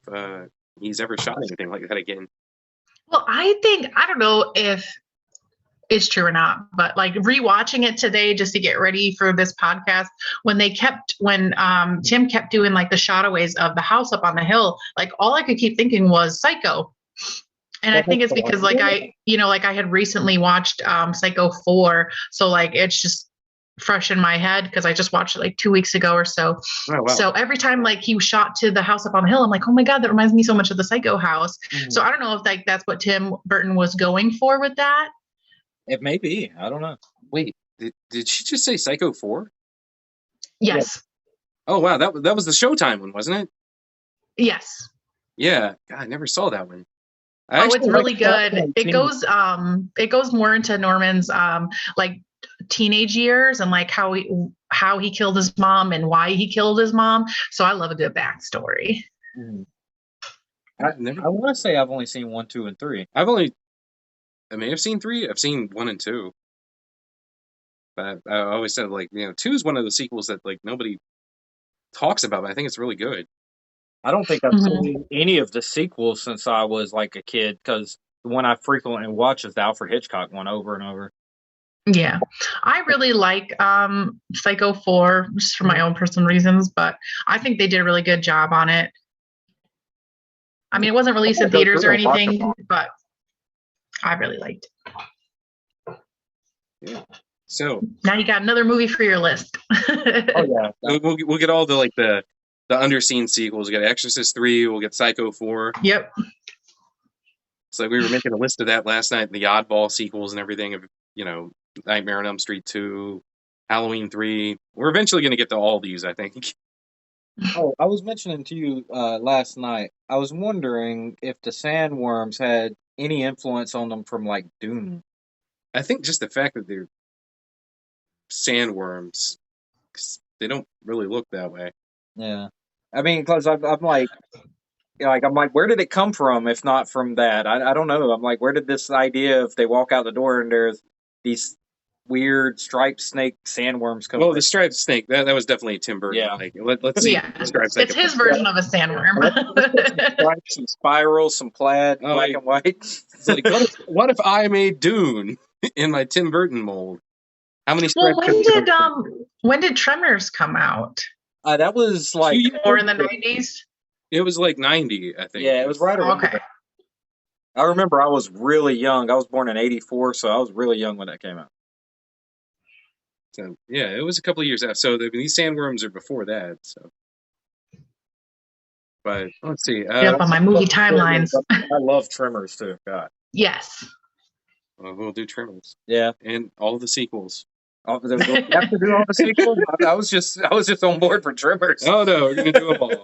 he's ever shot anything like that again. Well, I don't know if it's true or not, but like rewatching it today just to get ready for this podcast, when Tim kept doing like the shotaways of the house up on the hill, like all I could keep thinking was Psycho. And I think it's because like I had recently watched Psycho 4, so like it's just fresh in my head because I just watched it like 2 weeks ago or so. Oh, wow. So every time like he was shot to the house up on the hill, I'm like, oh my God, that reminds me so much of the Psycho house. So I don't know if like that's what Tim Burton was going for with that. It may be. I don't know. Wait, did she just say Psycho 4? Yes. Oh wow, that was the Showtime one, wasn't it? Yes. Yeah. God, I never saw that one. It's really good. It goes more into Norman's like teenage years and like how he killed his mom and why he killed his mom. So I love a good backstory. I want to say I've only seen 1, 2, and 3. I may have seen 3. I've seen 1 and 2. But I always said, like, 2 is one of the sequels that like nobody talks about, but I think it's really good. I don't think I've seen any of the sequels since I was like a kid, because the one I frequently watch is the Alfred Hitchcock one over and over. Yeah, I really like Psycho 4 just for my own personal reasons, but I think they did a really good job on it. I mean, it wasn't released in theaters or anything, but I really liked it. Yeah. So now you got another movie for your list. Oh yeah, we'll get all the underseen sequels. We got Exorcist 3. We'll get Psycho 4. Yep. It's like we were making a list of that last night. The oddball sequels and everything of Nightmare on Elm Street 2, Halloween 3. We're eventually going to get to all these, I think. Oh, I was mentioning to you last night, I was wondering if the sandworms had any influence on them from like Dune. I think just the fact that they're sandworms, 'cause they don't really look that way. Yeah. I mean, because I'm like, where did it come from if not from that? I don't know. I'm like, where did this idea if they walk out the door and there's these weird striped snake sandworms come Well, the striped snake, that was definitely Tim Burton. Yeah. Like, let's see. It's his version of a sandworm. Stripes, some spirals, some plaid, black and white. It's like, what if I made Dune in my Tim Burton mold? How many stripes? Well, when did Tremors come out? That was like more in the 90s. It was like 90, I think. Yeah, it was right around. Okay. I remember I was really young. I was born in '84, so I was really young when that came out. So yeah, it was a couple of years after. So these sandworms are before that. So, but let's see. On my movie timelines. I love Tremors too. God. Yes. Well, we'll do Tremors. Yeah, and all the sequels. You have to do all the sequels. I was just on board for Tremors. Oh no, we're gonna do them all.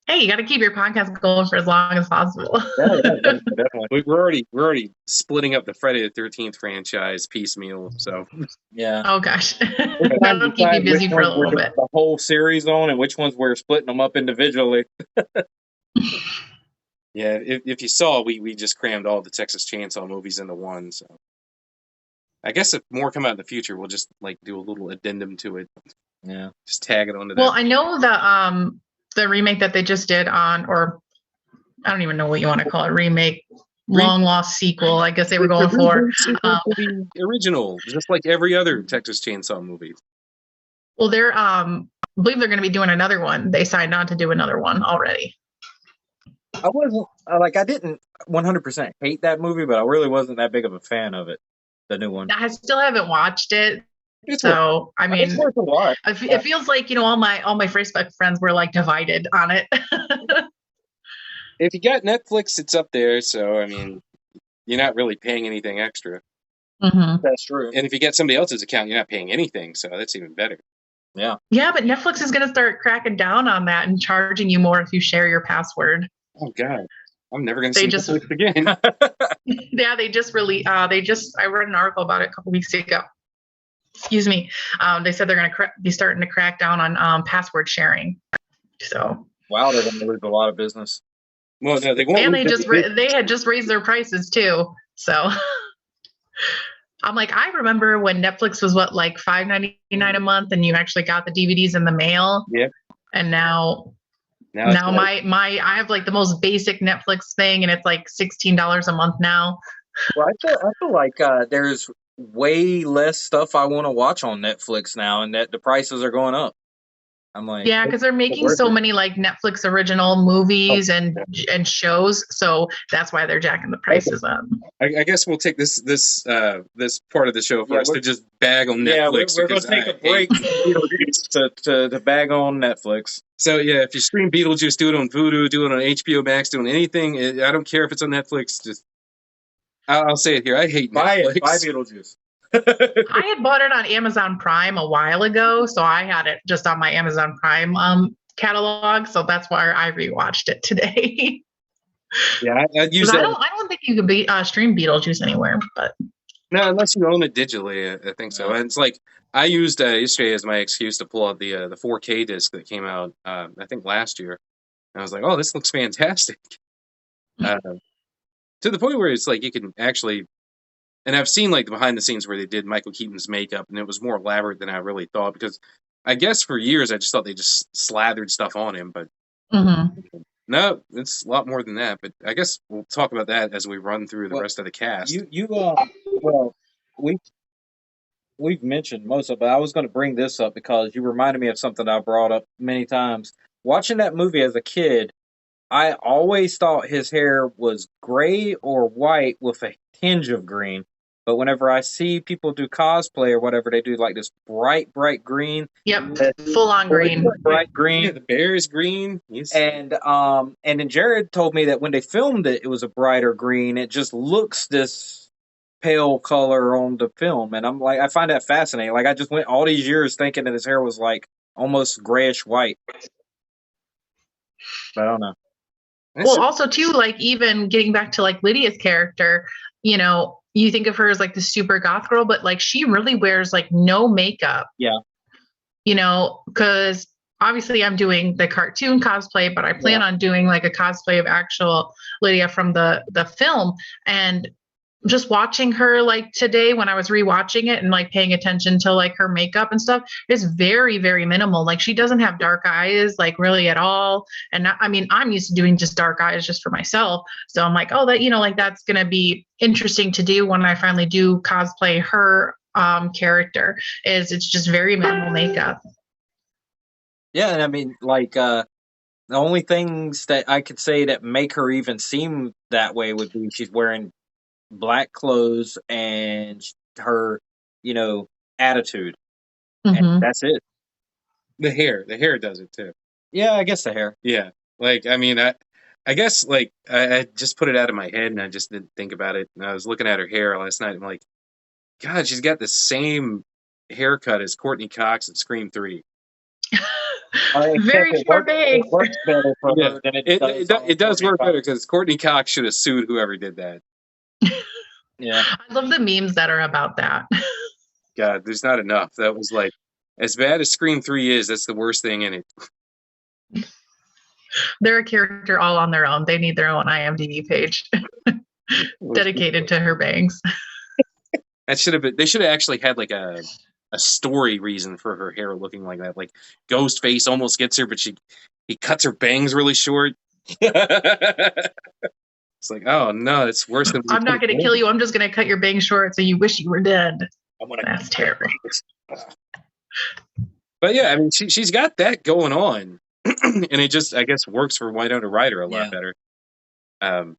Hey, you got to keep your podcast going for as long as possible. Yeah, definitely. We're already splitting up the Friday the 13th franchise piecemeal. So yeah. Oh gosh, that'll keep you busy for a little bit. The whole series on, and which ones we're splitting them up individually. Yeah, if you saw, we just crammed all the Texas Chainsaw movies into one. So I guess if more come out in the future, we'll just like do a little addendum to it. Yeah, just tag it onto that. Well, I know the remake that they just did on, or I don't even know what you want to call it, remake, long lost sequel, I guess they were going for. The original, just like every other Texas Chainsaw movie. Well, I believe they're going to be doing another one. They signed on to do another one already. I didn't 100% hate that movie, but I really wasn't that big of a fan of it, the new one. I still haven't watched it. So I mean, it's worth a watch. It feels like all my Facebook friends were like divided on it. If you got Netflix, it's up there. So I mean, you're not really paying anything extra. Mm-hmm. That's true. And if you get somebody else's account, you're not paying anything. So that's even better. Yeah. Yeah, but Netflix is going to start cracking down on that and charging you more if you share your password. Oh God, I'm never going to see Netflix again. Yeah, they just I read an article about it a couple weeks ago. Excuse me. They said they're going to be starting to crack down on password sharing. So wow, they're going to lose a lot of business. Well, no, they won't. And they had just raised their prices too. So I'm like, I remember when Netflix was like $5.99 a month, and you actually got the DVDs in the mail. Yeah. And now I have like the most basic Netflix thing, and it's like $16 a month now. Well, I feel like there's way less stuff I want to watch on Netflix now, and that the prices are going up. I'm like, yeah, because they're making so many like Netflix original movies and shows, so that's why they're jacking the prices up. I guess we'll take this part of the show first to just bag on Netflix. Yeah, we're going to take a break to bag on Netflix. So yeah, if you stream Beetlejuice, do it on Vudu, do it on HBO Max, do it on anything. I don't care if it's on Netflix. Just I'll say it here. I hate Netflix. Buy Beetlejuice. I had bought it on Amazon Prime a while ago, so I had it just on my Amazon Prime catalog. So that's why I rewatched it today. Yeah, I use that. I don't think you could stream Beetlejuice anywhere, but no, unless you own it digitally, I think so. And it's like I used yesterday as my excuse to pull out the 4K disc that came out, I think last year. And I was like, oh, this looks fantastic. To the point where it's like you can actually. And I've seen like the behind the scenes where they did Michael Keaton's makeup, and it was more elaborate than I really thought. Because I guess for years I just thought they just slathered stuff on him, but no, it's a lot more than that. But I guess we'll talk about that as we run through the rest of the cast. Well, we've mentioned most of it, but I was going to bring this up because you reminded me of something I brought up many times. Watching that movie as a kid, I always thought his hair was gray or white with a tinge of green. But whenever I see people do cosplay or whatever, they do like this bright green. Yep, full on green. Bright green. Yeah, the bear is green. Yes. And then Jared told me that when they filmed it, it was a brighter green. It just looks this pale color on the film. And I'm like, I find that fascinating. Like I just went all these years thinking that his hair was like almost grayish white. But I don't know. Well, also too, like even getting back to like Lydia's character, you know, you think of her as like the super goth girl, but like she really wears like no makeup. Yeah. You know, because obviously I'm doing the cartoon cosplay, but I plan on doing like a cosplay of actual Lydia from the film. And just watching her like today when I was rewatching it and like paying attention to like her makeup and stuff is very, very minimal. Like she doesn't have dark eyes like really at all. And I mean, I'm used to doing just dark eyes just for myself. So I'm like, oh, that, you know, like that's going to be interesting to do when I finally do cosplay her character is it's just very minimal makeup. Yeah. And I mean, like, the only things that I could say that make her even seem that way would be she's wearing black clothes and her, you know, attitude. And that's it. The hair does it too. Yeah, I guess the hair. Yeah. Like, I mean, I guess like I just put it out of my head and I just didn't think about it. And I was looking at her hair last night and I'm like, God, she's got the same haircut as Courtney Cox at Scream 3. Very short bangs. It works better for her than it does work better because Courtney Cox should have sued whoever did that. Yeah. I love the memes that are about that. God, there's not enough. That was like, as bad as Scream 3 is, that's the worst thing in it. They're a character all on their own. They need their own IMDb page dedicated to her bangs. That should have been, they should have actually had like a story reason for her hair looking like that. Like Ghostface almost gets her, but he cuts her bangs really short. It's like, oh no, it's worse than. I'm not going to kill you. I'm just going to cut your bangs short so you wish you were dead. That's terrible. But yeah, I mean, she's got that going on, and it just, I guess, works for Winona Ryder a lot better. And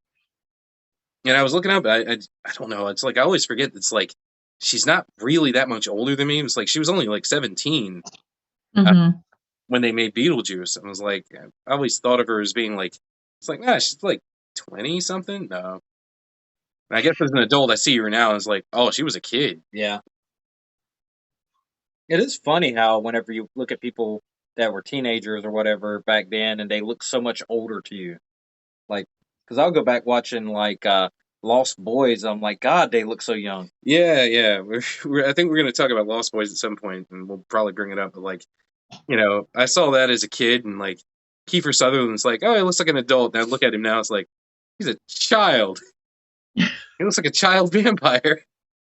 I was looking up, I don't know. It's like I always forget. It's like she's not really that much older than me. It's like she was only like 17 when they made Beetlejuice. I was like, I always thought of her as being like, it's like, she's like 20 something. No, and I guess as an adult, I see her now and it's like, oh, she was a kid. Yeah. It is funny how whenever you look at people that were teenagers or whatever back then, and they look so much older to you, like, because I'll go back watching like Lost Boys. I'm like, God, they look so young. Yeah. I think we're going to talk about Lost Boys at some point, and we'll probably bring it up. But like, you know, I saw that as a kid, and like Kiefer Sutherland's like, oh, he looks like an adult. And I look at him now, it's like, he's a child. He looks like a child vampire.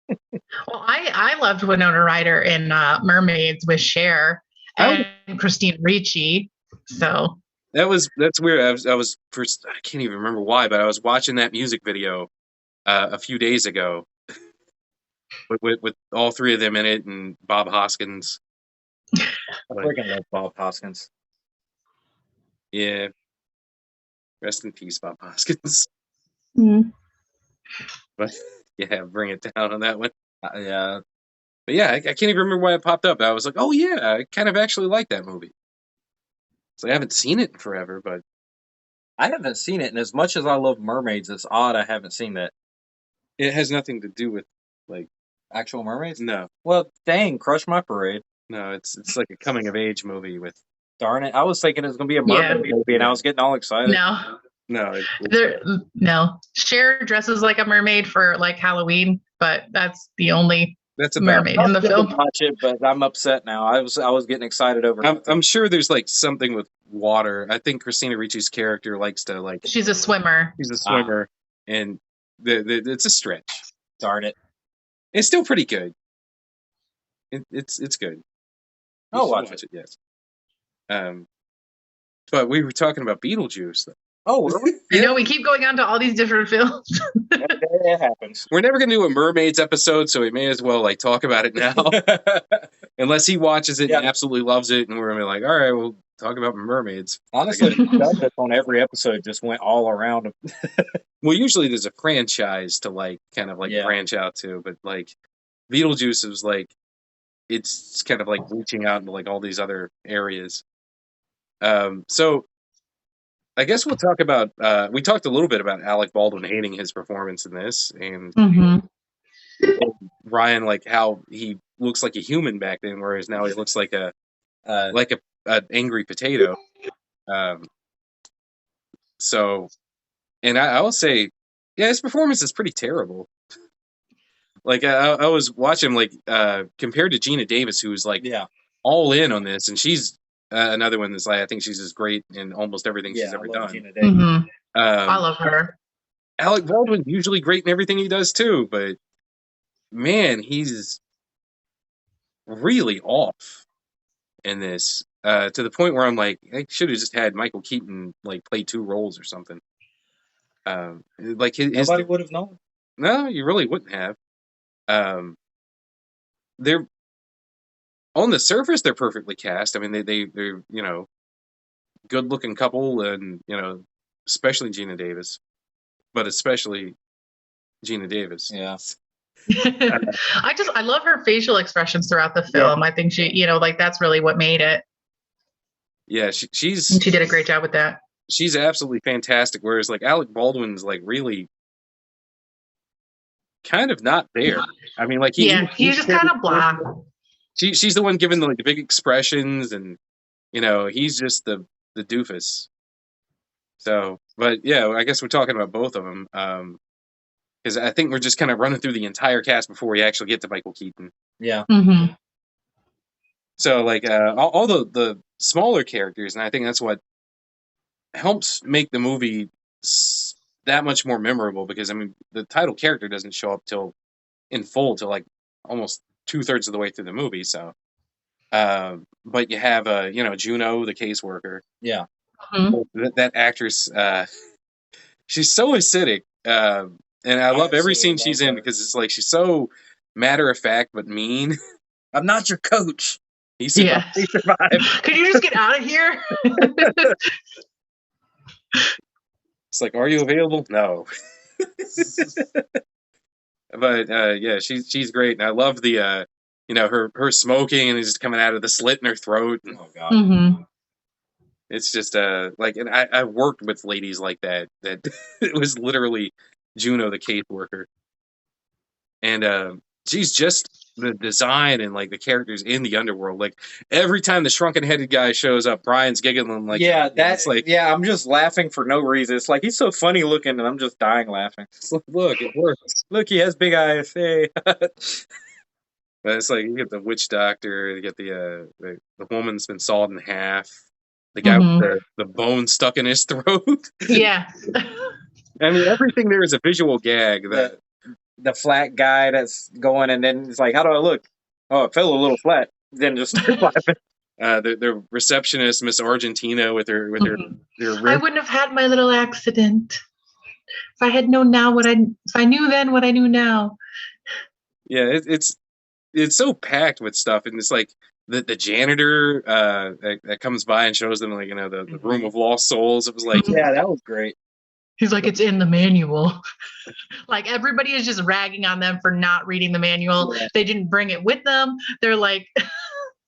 Well, I loved Winona Ryder in Mermaids with Cher and Christine Ricci. So that's weird. I was first, I can't even remember why, but I was watching that music video a few days ago with all three of them in it and Bob Hoskins. I freaking love Bob Hoskins. Yeah. Rest in peace, Bob Hoskins. Mm. But yeah, bring it down on that one. Yeah. But yeah, I can't even remember why it popped up. I was like, oh yeah, I kind of actually like that movie. So I haven't seen it in forever, but I haven't seen it, and as much as I love mermaids, it's odd I haven't seen that. it has nothing to do with like Actual mermaids? no, Well, dang, Crush My Parade. no. It's like a coming of age movie with Darn it. I was thinking it was going to be a mermaid movie, and I was getting all excited. No. No. Cher dresses like a mermaid for like Halloween, but that's the only mermaid in the film. Watch it, but I'm upset now. I was getting excited over it. I'm sure there's like something with water. I think Christina Ricci's character likes to like. She's a swimmer. She's a swimmer, and it's a stretch. Darn it. It's still pretty good. It's good. I'll watch it. Yes. But we were talking about Beetlejuice. Though. Oh, really? I know we keep going on to all these different films. It happens. We're never going to do a mermaids episode, so we may as well like talk about it now. Unless he watches it and absolutely loves it, and we're going to be like, all right, we'll talk about mermaids. Honestly, this on every episode just went all around. Well, usually there's a franchise to like kind of like branch out to, but like Beetlejuice is like it's kind of like reaching out into like all these other areas. So I guess we'll talk about. We talked a little bit about Alec Baldwin hating his performance in this, and Bryan like how he looks like a human back then, whereas now he looks like a angry potato. So, and I will say, yeah, his performance is pretty terrible. Like I was watching like compared to Gina Davis, who's like all in on this, and she's another one that's like I think she's as great in almost everything she's ever done. I love her. Alec Baldwin's usually great in everything he does too, but man, he's really off in this to the point where I'm like, I should have just had Michael Keaton like play two roles or something. Like nobody would have known. No, you really wouldn't have. They're on the surface, they're perfectly cast. I mean, they're good looking couple, and especially Gina Davis, but especially Gina Davis. Yeah. I love her facial expressions throughout the film. I think she, like that's really what made it. Yeah, she did a great job with that. She's absolutely fantastic. Whereas like Alec Baldwin's like really kind of not there. I mean, like he's just kind of blah. She's the one giving the big expressions, and he's just the doofus. So, but yeah, I guess we're talking about both of them because I think we're just kind of running through the entire cast before we actually get to Michael Keaton. Yeah. Mm-hmm. So, like all the smaller characters, and I think that's what helps make the movie that much more memorable. Because I mean, the title character doesn't show up in full till like almost 2/3 of the way through the movie. So, but you have Juno, the caseworker. Yeah. Mm-hmm. That actress, she's so acidic, and I love every scene she's in because it's like she's so matter of fact but mean. I'm not your coach. He survived. Yeah. He survived. Could you just get out of here? It's like, are you available? No. But yeah, she's great, and I love the her smoking and it's just coming out of the slit in her throat. And, oh god. Mm-hmm. It's just like, and I worked with ladies like that it was literally Juno the caseworker, and she's just the design and like the characters in the underworld. Like every time the shrunken headed guy shows up, Bryan's giggling like that's like I'm just laughing for no reason. It's like he's so funny looking and I'm just dying laughing. Look, it works. Look, he has big eyes. Hey. But it's like you get the witch doctor, you get the woman's been sawed in half. The guy with the bone stuck in his throat. Yeah. I mean, everything there is a visual gag. The flat guy that's going, and then it's like, how do I look? Oh, it fell a little flat. Then just start laughing. The receptionist, Miss Argentina, with her I wouldn't have had my little accident if I had known now if I knew then what I knew now. Yeah, it's so packed with stuff, and it's like the janitor that comes by and shows them like the room of lost souls. It was like yeah, that was great. He's like, it's in the manual. Like everybody is just ragging on them for not reading the manual. Yeah. They didn't bring it with them. They're like,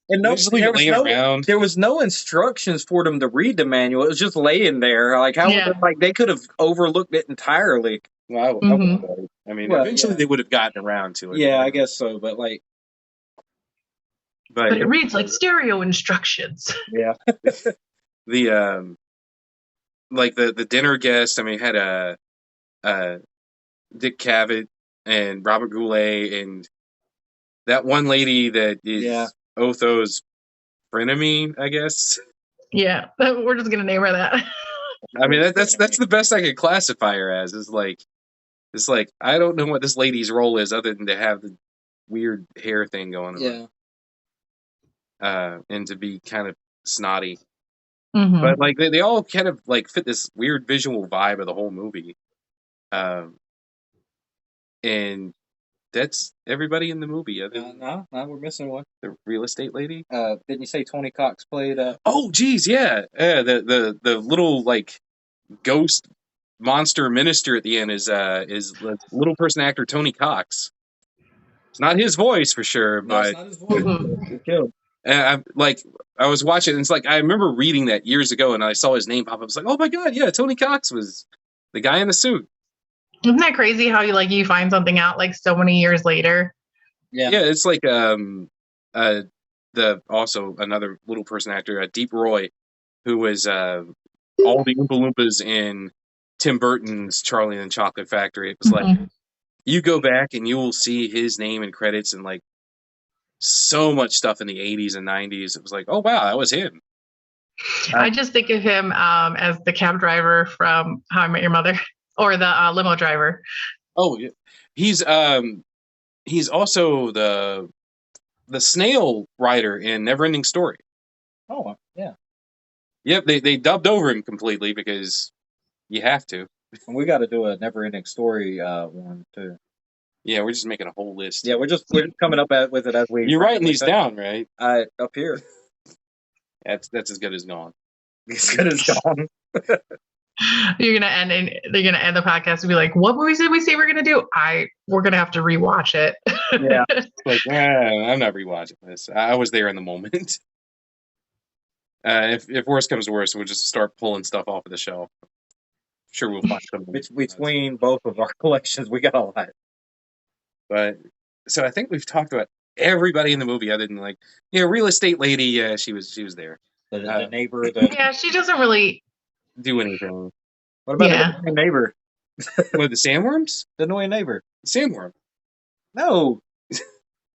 and there was no instructions for them to read the manual. It was just laying there. Like how they could have overlooked it entirely. Well, I mean, eventually they would have gotten around to it. Yeah, I guess so. But it reads like stereo instructions. Yeah. The the dinner guest. I mean, had Dick Cavett and Robert Goulet and that one lady that is Otho's frenemy, I guess. Yeah, we're just gonna name her that. I mean, that's the best I could classify her as. It's like I don't know what this lady's role is other than to have the weird hair thing going on. Yeah. And to be kind of snotty. Mm-hmm. But like they all kind of like fit this weird visual vibe of the whole movie. And that's everybody in the movie. No, we're missing one. The real estate lady. Didn't you say Tony Cox played? Oh, geez, yeah. The little like ghost monster minister at the end is the little person actor Tony Cox. It's not his voice for sure, but it's not his voice. Killed. I was watching, and it's like I remember reading that years ago, and I saw his name pop up. I was like, oh my god, yeah, Tony Cox was the guy in the suit. Isn't that crazy how you find something out like so many years later? Yeah, it's like the also another little person actor, Deep Roy, who was all the Oompa Loompas in Tim Burton's Charlie and the Chocolate Factory. It was like you go back and you will see his name and credits and like so much stuff in the 80s and 90s. It was like, oh wow, that was him. I just think of him as the cab driver from How I Met Your Mother. Or the limo driver. Oh, yeah. He's also the snail rider in Neverending Story. Oh, yeah. Yep, they dubbed over him completely because you have to. And we got to do a Neverending Story one too. Yeah, we're just making a whole list. Yeah, we're just coming up with it as we. You're writing these down, right? Up here. That's as good as gone. As good as gone. They're gonna end the podcast and be like, "What movies did we say we're gonna do?" We're gonna have to rewatch it. Yeah, like I'm not rewatching this. I was there in the moment. If worse comes to worse, we'll just start pulling stuff off of the shelf. Sure, we'll find something between both of our collections. We got a lot. But so I think we've talked about everybody in the movie other than real estate lady. Yeah, she was there. The neighbor. Yeah, she doesn't really do anything. What about the neighbor? What, the sandworms? The annoying neighbor. Sandworm. No.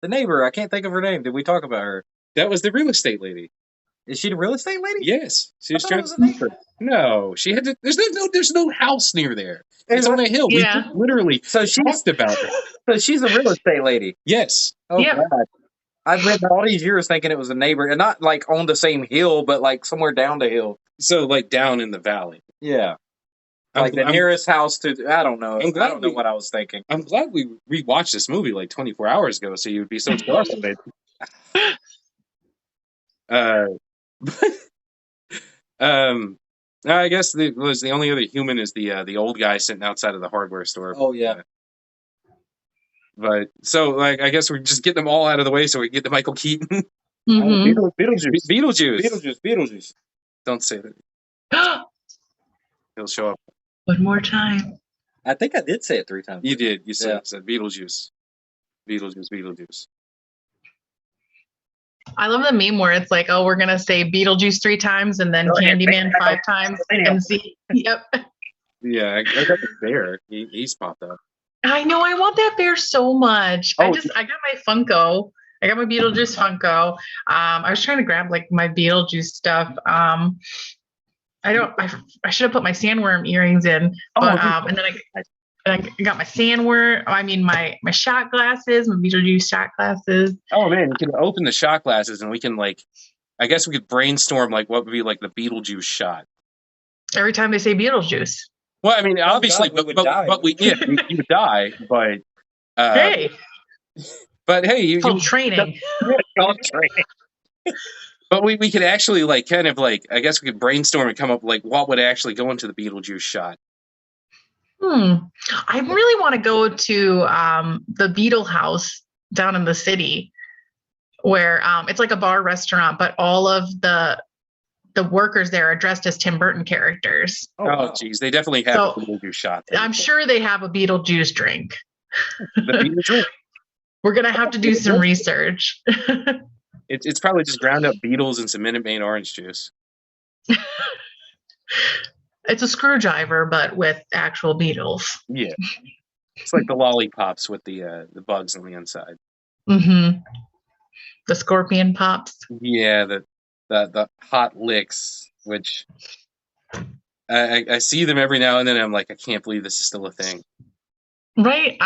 The neighbor. I can't think of her name. Did we talk about her? That was the real estate lady. Is she the real estate lady? Yes. She was trying to. No, she had to. There's no house near there. It's on a hill. Yeah. We literally talked about it. So she's a real estate lady. Yes. Oh God. I've read all these years thinking it was a neighbor, and not like on the same hill, but like somewhere down the hill. So like down in the valley. Yeah. Like the nearest house to, I don't know. I don't know what I was thinking. I'm glad we rewatched this movie like 24 hours ago, so you'd be so sure of it. I guess the only other human is the old guy sitting outside of the hardware store. Oh yeah. But so I guess we're just getting them all out of the way so we can get to Michael Keaton. Mm-hmm. Beetlejuice. Don't say that. He'll show up. One more time. I think I did say it 3 times. You did. You said Beetlejuice. Beetlejuice. I love the meme where it's like, oh, we're gonna say Beetlejuice 3 times and then Candyman 5 times and see. Yep. Yeah, I got the bear. He's popped up. I know. I want that bear so much. I got my Funko. I got my Beetlejuice Funko. I was trying to grab like my Beetlejuice stuff. I should have put my sandworm earrings in, but and then I got my sandworm. I mean my shot glasses, my Beetlejuice shot glasses. Oh man, you can open the shot glasses and we can I guess we could brainstorm what would be like the Beetlejuice shot. Every time they say Beetlejuice. Well, I mean, obviously, but you would die. But hey, but hey, it's called training. It's called training. But we could actually like kind of like I guess we could brainstorm and come up like what would actually go into the Beetlejuice shot. I really want to go to the Beetle House down in the city, where it's like a bar restaurant, but all of the workers there are dressed as Tim Burton characters. Oh, geez, they definitely have a Beetlejuice shot. I'm sure they have a Beetlejuice drink. The Beetlejuice. We're gonna have to do some research. It's probably just ground up beetles and some Minute Maid orange juice. It's a screwdriver, but with actual beetles. Yeah, it's like the lollipops with the bugs on the inside. Mm-hmm. The scorpion pops. Yeah, the hot licks, which I see them every now and then. And I'm like, I can't believe this is still a thing. Right.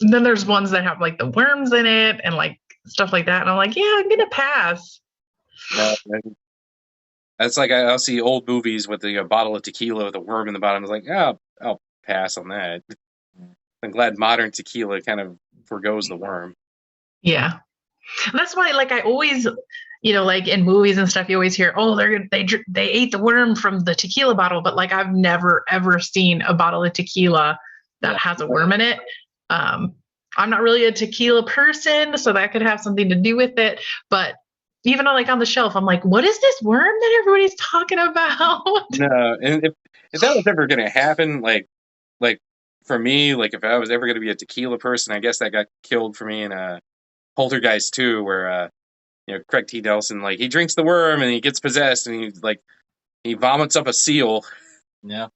And then there's ones that have like the worms in it and like stuff like that, and I'm like, yeah, I'm gonna pass. No, that's like I'll see old movies with a bottle of tequila with a worm in the bottom. I was like, oh, I'll pass on that. I'm glad modern tequila kind of forgoes the worm. Yeah, that's why, like, I always, like in movies and stuff, you always hear, oh, they ate the worm from the tequila bottle, but like I've never ever seen a bottle of tequila that has a worm in it. I'm not really a tequila person, so that could have something to do with it. But even on the shelf, I'm like, what is this worm that everybody's talking about? No, and if that was ever going to happen, like for me, like if I was ever going to be a tequila person, I guess that got killed for me in Poltergeist 2, where Craig T. Nelson, like, he drinks the worm and he gets possessed and he vomits up a seal. Yeah.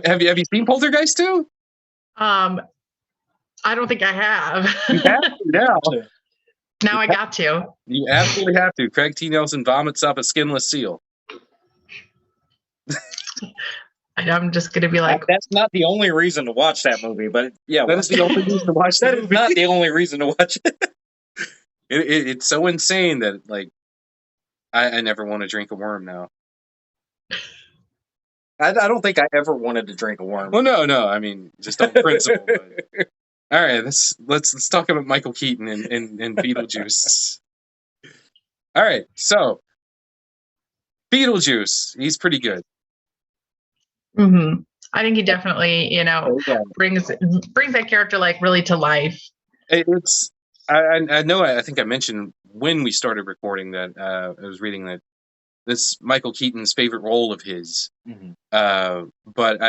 Have you seen Poltergeist 2? I don't think I have. You have to now. Now I got to. You absolutely have to. Craig T. Nelson vomits up a skinless seal. I'm just going to be like... That's not the only reason to watch that movie, but yeah. That is the only reason to watch that movie. That is not the only reason to watch it. It's so insane that, like, I never want to drink a worm now. I don't think I ever wanted to drink a worm. Well, no. I mean, just on principle. But... All right, let's talk about Michael Keaton and Beetlejuice. All right, so Beetlejuice, he's pretty good. Mm-hmm. I think he definitely, brings that character like really to life. I know. I think I mentioned when we started recording that I was reading that this Michael Keaton's favorite role of his. Mm-hmm. But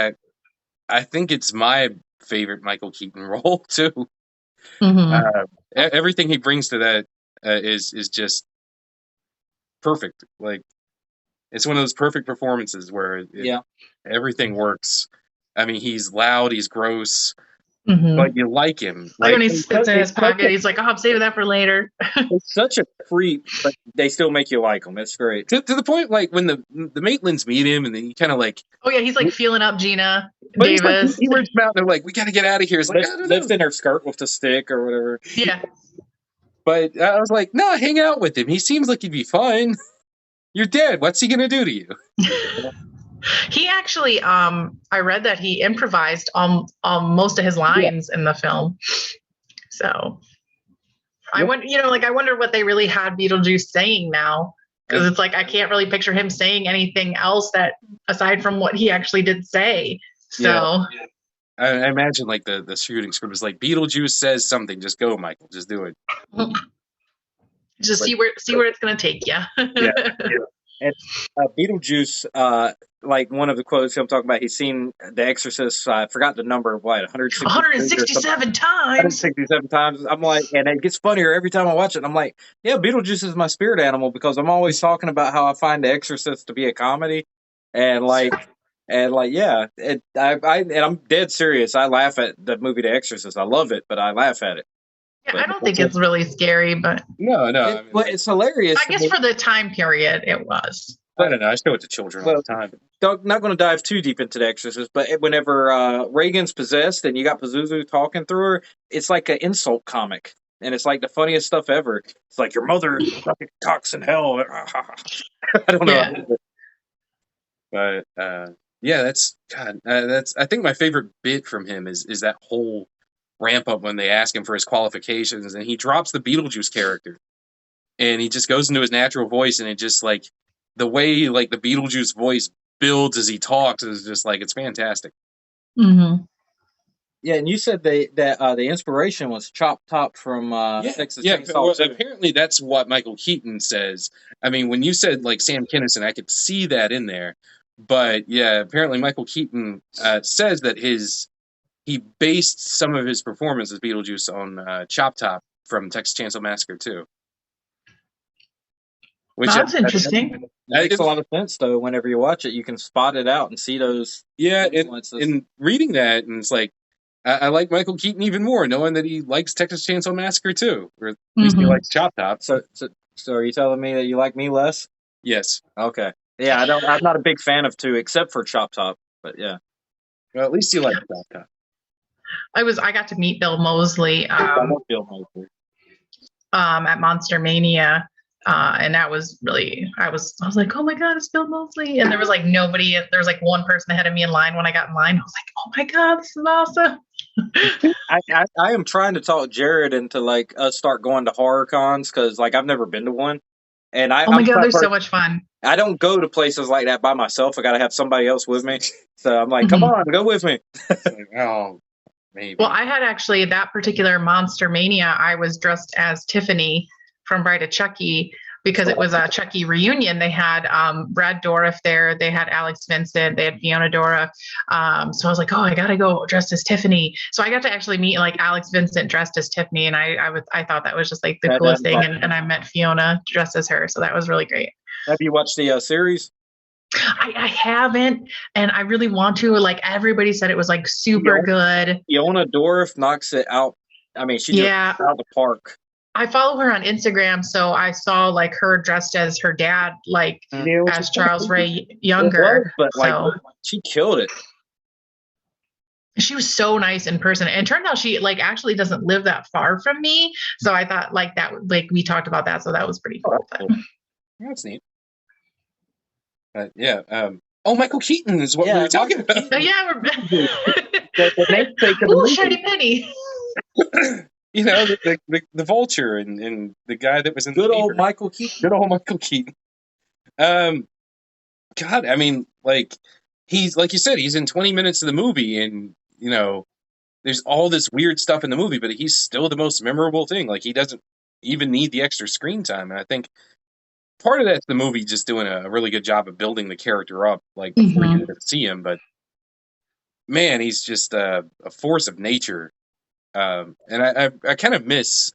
I think it's my favorite Michael Keaton role too. Mm-hmm. Everything he brings to that is just perfect. Like, it's one of those perfect performances where everything works. I mean, he's loud, he's gross, but you like him. Like when he spits in his pocket, he's like, "Oh, I'm saving that for later." It's such a creep, but they still make you like him. It's great. To the point, like when the Maitlands meet him, and then he kind of like, oh yeah, he's like feeling up Gina Davis. He works out. They're like, "We got to get out of here." It's like, lives in her skirt with the stick or whatever. Yeah. But I was like, no, hang out with him. He seems like he'd be fine. You're dead. What's he gonna do to you? He actually, I read that he improvised on most of his lines in the film. So I wonder what they really had Beetlejuice saying now, because it's like I can't really picture him saying anything else that aside from what he actually did say. So I imagine like the shooting script was like, Beetlejuice says something, just go, Michael, just do it. Just see where it's gonna take you. And Beetlejuice, like one of the quotes I'm talking about, he's seen The Exorcist. I forgot the number. What, 167 times? 167 times. I'm like, and it gets funnier every time I watch it. I'm like, yeah, Beetlejuice is my spirit animal because I'm always talking about how I find The Exorcist to be a comedy, and yeah, I'm dead serious. I laugh at the movie The Exorcist. I love it, but I laugh at it. Yeah, I don't think it's really scary, but no. It's hilarious. I guess for the time period, it was. I don't know. I show it to children all the time. Not going to dive too deep into The Exorcist, but whenever Reagan's possessed and you got Pazuzu talking through her, it's like an insult comic, and it's like the funniest stuff ever. It's like, your mother talks in hell. I don't know. But that's I think my favorite bit from him is that whole ramp up when they ask him for his qualifications, and he drops the Beetlejuice character, and he just goes into his natural voice, and it just like the way like the Beetlejuice voice builds as he talks is just like it's fantastic. Mm-hmm. Yeah, and you said that the inspiration was Chop Top from Texas Chainsaw. Well, apparently that's what Michael Keaton says. I mean, when you said like Sam Kinison, I could see that in there. But yeah, apparently Michael Keaton says that he based some of his performance as Beetlejuice on Chop Top from Texas Chainsaw Massacre 2. That's interesting. That makes a lot of sense, though. Whenever you watch it, you can spot it out and see those. Yeah, in reading that, and it's like, I like Michael Keaton even more, knowing that he likes Texas Chainsaw Massacre 2, or at least he likes Chop Top. So are you telling me that you like me less? Yes. Okay. Yeah, I'm not a big fan of 2, except for Chop Top. But yeah. Well, at least you like Chop Top. I got to meet Bill Moseley. At Monster Mania. And that was really, I was like, oh my God, it's Bill Moseley. And there was like nobody, there was like one person ahead of me in line. When I got in line, I was like, oh my God, this is awesome. I am trying to talk Jared into like us start going to horror cons, because like I've never been to one. And oh my God, they're so much fun. I don't go to places like that by myself. I got to have somebody else with me. So I'm like, come on, go with me. Oh, maybe. Well, I had actually that particular Monster Mania. I was dressed as Tiffany from Bride of Chucky, because it was a Chucky reunion. They had Brad Dourif there. They had Alex Vincent. They had Fiona Dora. So I was like, oh, I got to go dressed as Tiffany. So I got to actually meet like Alex Vincent dressed as Tiffany. And I thought that was just like the coolest thing. And I met Fiona dressed as her. So that was really great. Have you watched the series? I haven't, and I really want to. Like everybody said it was like super good. Fiona Dourif knocks it out. I mean, she just out of the park. I follow her on Instagram, so I saw like her dressed as her dad, like as Charles Ray Younger. But like, she killed it. She was so nice in person, and it turned out she like actually doesn't live that far from me. So I thought like that, like we talked about that, so that was pretty cool. That's neat. Michael Keaton is what we were talking about. Yeah, the ooh, Shiny Penny. You know, the vulture and the guy that was in good old Michael Keaton. Good old Michael Keaton. God, I mean, like he's like you said, he's in 20 minutes of the movie, and you know, there's all this weird stuff in the movie, but he's still the most memorable thing. Like he doesn't even need the extra screen time, and I think part of that's the movie just doing a really good job of building the character up, like before you even see him. But man, he's just a force of nature. And I kind of miss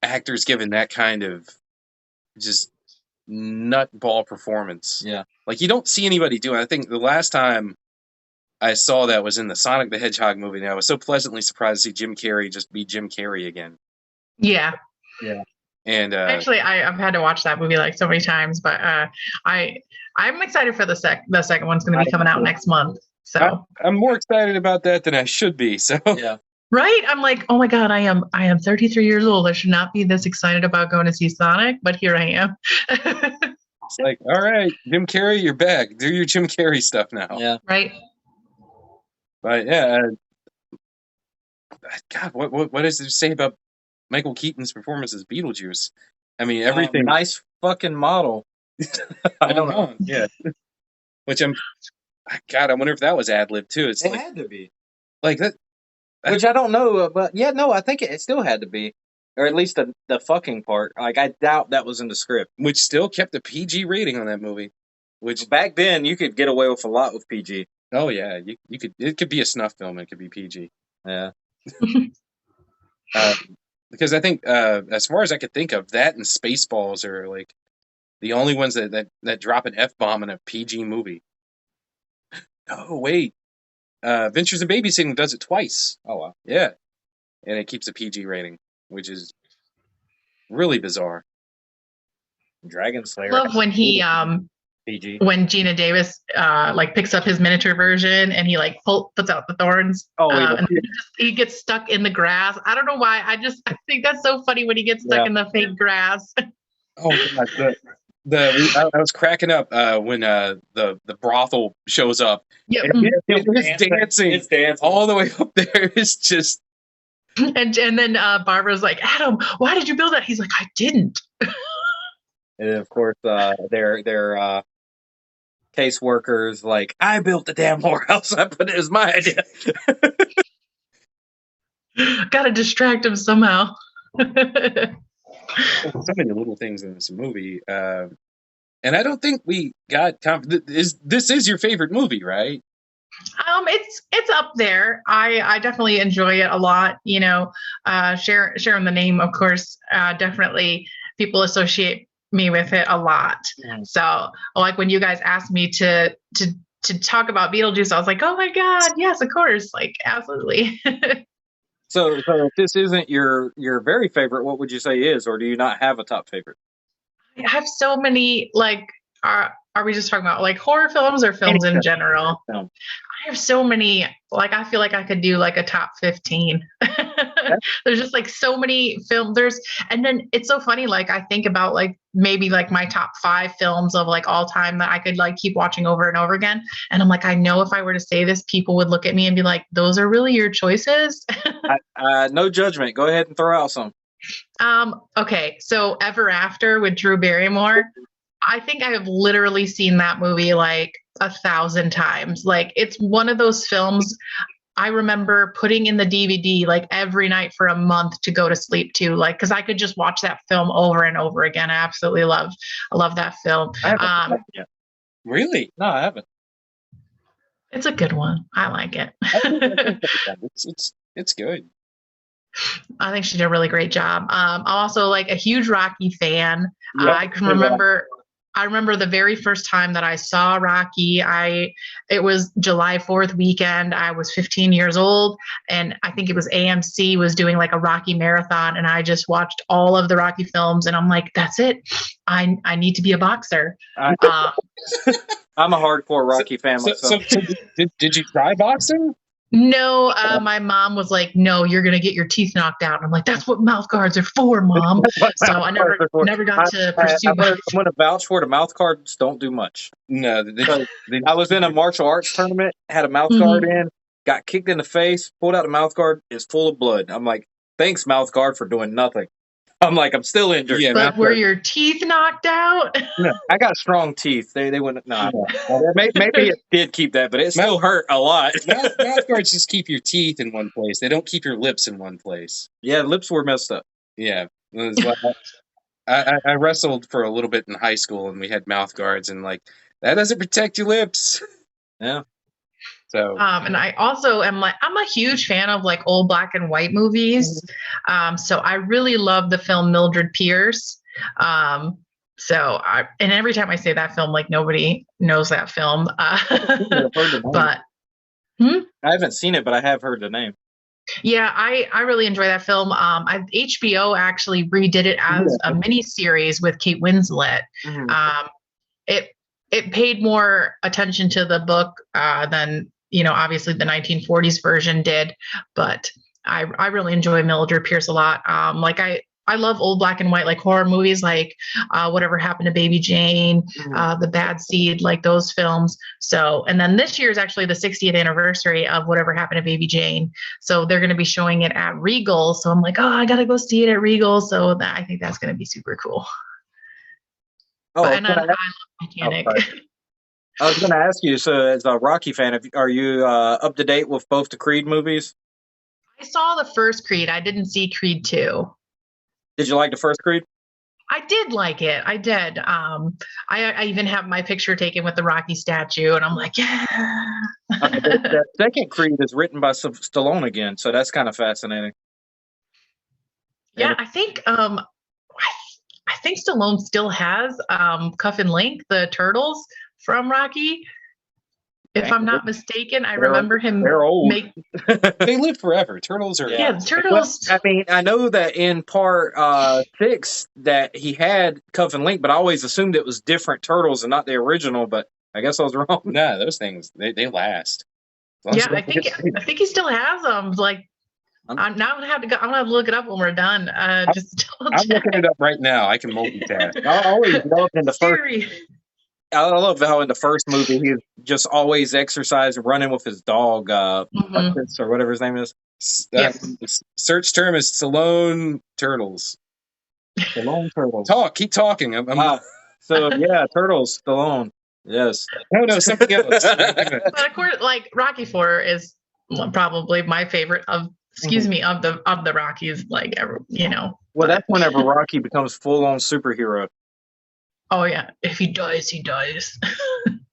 actors giving that kind of just nutball performance. Yeah. Like you don't see anybody doing it. I think the last time I saw that was in the Sonic the Hedgehog movie, and I was so pleasantly surprised to see Jim Carrey just be Jim Carrey again. Yeah. Yeah. And actually, I've had to watch that movie like so many times, but I'm excited for the second one's going to be coming out next month. So I'm more excited about that than I should be. So yeah, right. I'm like, oh my God, I am 33 years old. I should not be this excited about going to see Sonic, but here I am. It's like, all right, Jim Carrey, you're back. Do your Jim Carrey stuff now. Yeah. Right. But yeah, God, what does it say about Michael Keaton's performance as Beetlejuice? I mean, everything. Nice fucking model. I don't know. Yeah. Which God, I wonder if that was ad-lib too. It had to be. Like that. Which I don't know, but yeah, no, I think it still had to be. Or at least the fucking part. Like, I doubt that was in the script. Which still kept a PG rating on that movie. Which back then, you could get away with a lot with PG. Oh, yeah. You could. It could be a snuff film. It could be PG. Yeah. Because I think, as far as I could think of, that and Spaceballs are like the only ones that drop an F-bomb in a PG movie. Oh, wait. Ventures in Babysitting does it twice. Oh, wow. Yeah. And it keeps a PG rating, which is really bizarre. Dragon Slayer. Love when he PG. When Gina Davis like picks up his miniature version and he like puts out the thorns. Oh, and he gets stuck in the grass. I don't know why. I think that's so funny when he gets stuck in the fake grass. Oh, God. I was cracking up when the brothel shows up. Yep. And it's dancing all the way up there. It's just and then Barbara's like, Adam, why did you build that? He's like, I didn't. And of course, their caseworkers like, I built the damn whorehouse. I put it as my idea. Got to distract him somehow. so many little things in this movie. And I don't think we got this is your favorite movie, right? It's up there. I definitely enjoy it a lot. You know, sharing the name, of course, definitely people associate me with it a lot. Yeah. So, like when you guys asked me to talk about Beetlejuice, I was like, oh my god, yes, of course, like absolutely. So if this isn't your very favorite, what would you say is, or do you not have a top favorite? I have so many, like, are we just talking about like horror films or films in general? I have so many, like, I feel like I could do like a top 15. There's just like so many films. And then it's so funny, like I think about like maybe like my top 5 films of like all time that I could like keep watching over and over again. And I'm like, I know if I were to say this, people would look at me and be like, those are really your choices. No judgment. Go ahead and throw out some. Okay, so Ever After with Drew Barrymore. I think I have literally seen that movie like 1,000 times. Like it's one of those films I remember putting in the DVD like every night for a month to go to sleep to, like because I could just watch that film over and over again. I absolutely love that film. Really? No, I haven't. It's a good one. I like it. It's good. I think she did a really great job. I'm also like a huge Rocky fan. I can remember the very first time that I saw Rocky. It was July 4th weekend. I was 15 years old, and I think it was AMC was doing like a Rocky marathon, and I just watched all of the Rocky films, and I'm like, that's it. I need to be a boxer. I'm a hardcore Rocky fan myself. So did you try boxing? No, my mom was like, no, you're going to get your teeth knocked out. And I'm like, that's what mouth guards are for, Mom. So I never got to pursue I'm going to vouch for the mouth guards don't do much. No. I was in a martial arts tournament, had a mouth guard in, got kicked in the face, pulled out the mouth guard, it's full of blood. I'm like, thanks, mouth guard, for doing nothing. I'm like, I'm still injured. Yeah, but were your teeth knocked out? No, I got strong teeth. They wouldn't. No, maybe it did keep that, but it still hurt a lot. Mouth guards just keep your teeth in one place. They don't keep your lips in one place. Yeah, lips were messed up. Yeah, I wrestled for a little bit in high school, and we had mouth guards, and like that doesn't protect your lips. Yeah. So, and I also am like, I'm a huge fan of like old black and white movies. So I really love the film Mildred Pierce. And every time I say that film, like nobody knows that film. But I haven't seen it, but I have heard the name. Yeah, I really enjoy that film. HBO actually redid it as a mini series with Kate Winslet. It paid more attention to the book than, obviously the 1940s version did, but I really enjoy Mildred Pierce a lot. I love old black and white, like horror movies, like Whatever Happened to Baby Jane, The Bad Seed, like those films. So, and then this year is actually the 60th anniversary of Whatever Happened to Baby Jane. So they're going to be showing it at Regal. So I'm like, oh, I got to go see it at Regal. So I think that's going to be super cool. Oh, and I love Titanic. I was going to ask you, so as a Rocky fan, are you up to date with both the Creed movies? I saw the first Creed. I didn't see Creed 2. Did you like the first Creed? I did like it. I did. I even have my picture taken with the Rocky statue, and I'm like, yeah. The second Creed is written by Stallone again, so that's kind of fascinating. Yeah, I think Stallone still has Cuff and Link, the turtles from Rocky. If I'm not mistaken, I remember him. They're old. They live forever. Turtles are. Yeah, turtles. Well, I mean, I know that in part 6 that he had Cuff and Link, but I always assumed it was different turtles and not the original. But I guess I was wrong. No, those things they last. Yeah, I think he still has them. Like I'm gonna have to go. I'm gonna have to look it up when we're done. Just to double I'm check. looking it up right now. I can multitask. I always loved in the first. Siri. I love how in the first movie he's just always exercising, running with his dog, Purpose, or whatever his name is. Yes. Search term is Stallone Turtles. Stallone Turtles. Keep talking. So yeah, Turtles, Stallone. Yes. No, something else. But of course, like Rocky IV is probably my favorite of the Rockies. Like you know. Well, that's whenever Rocky becomes full on superhero. Oh yeah, if he dies, he dies.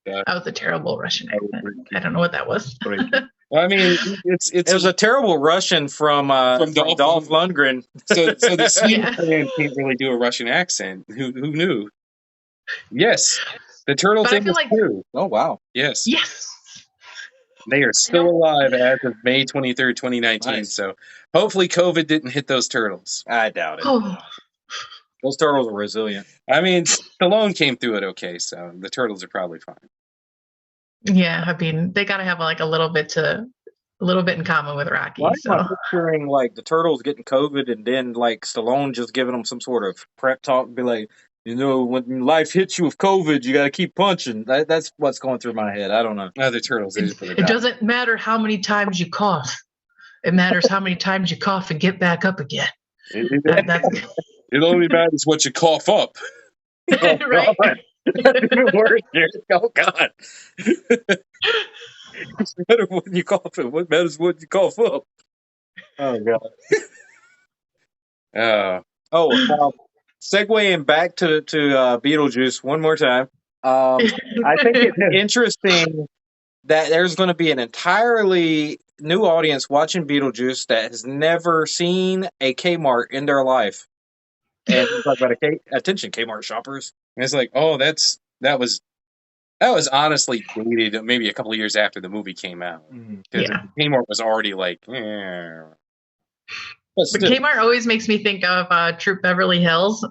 That was a terrible Russian accent. I don't know what that was. Well, I mean, it was a terrible Russian from Dolph Lundgren. So the Swedish man can't really do a Russian accent. Who knew? Yes, the turtle thing is true. Oh wow! Yes. They are still alive as of May 23rd, 2019. Nice. So hopefully COVID didn't hit those turtles. I doubt it. Oh. Those turtles are resilient. I mean, Stallone came through it okay, so the turtles are probably fine. Yeah, I mean, they got to have like a little bit in common with Rocky. Well, I'm picturing like the turtles getting COVID and then like Stallone just giving them some sort of prep talk, be like, you know, when life hits you with COVID, you got to keep punching. That's what's going through my head. I don't know. No, the turtles. It doesn't matter how many times you cough. It matters how many times you cough and get back up again. It only matters what you cough up. Right? That's even worse, Jared. Oh, God. It's better when you cough it. What matters when you cough up? Oh, God. Segueing back to Beetlejuice one more time. I think it's interesting that there's going to be an entirely new audience watching Beetlejuice that has never seen a Kmart in their life. And talk about attention, Kmart shoppers. And it's like, oh, that was honestly dated maybe a couple of years after the movie came out. Because Kmart was already like, But Kmart always makes me think of Troop Beverly Hills.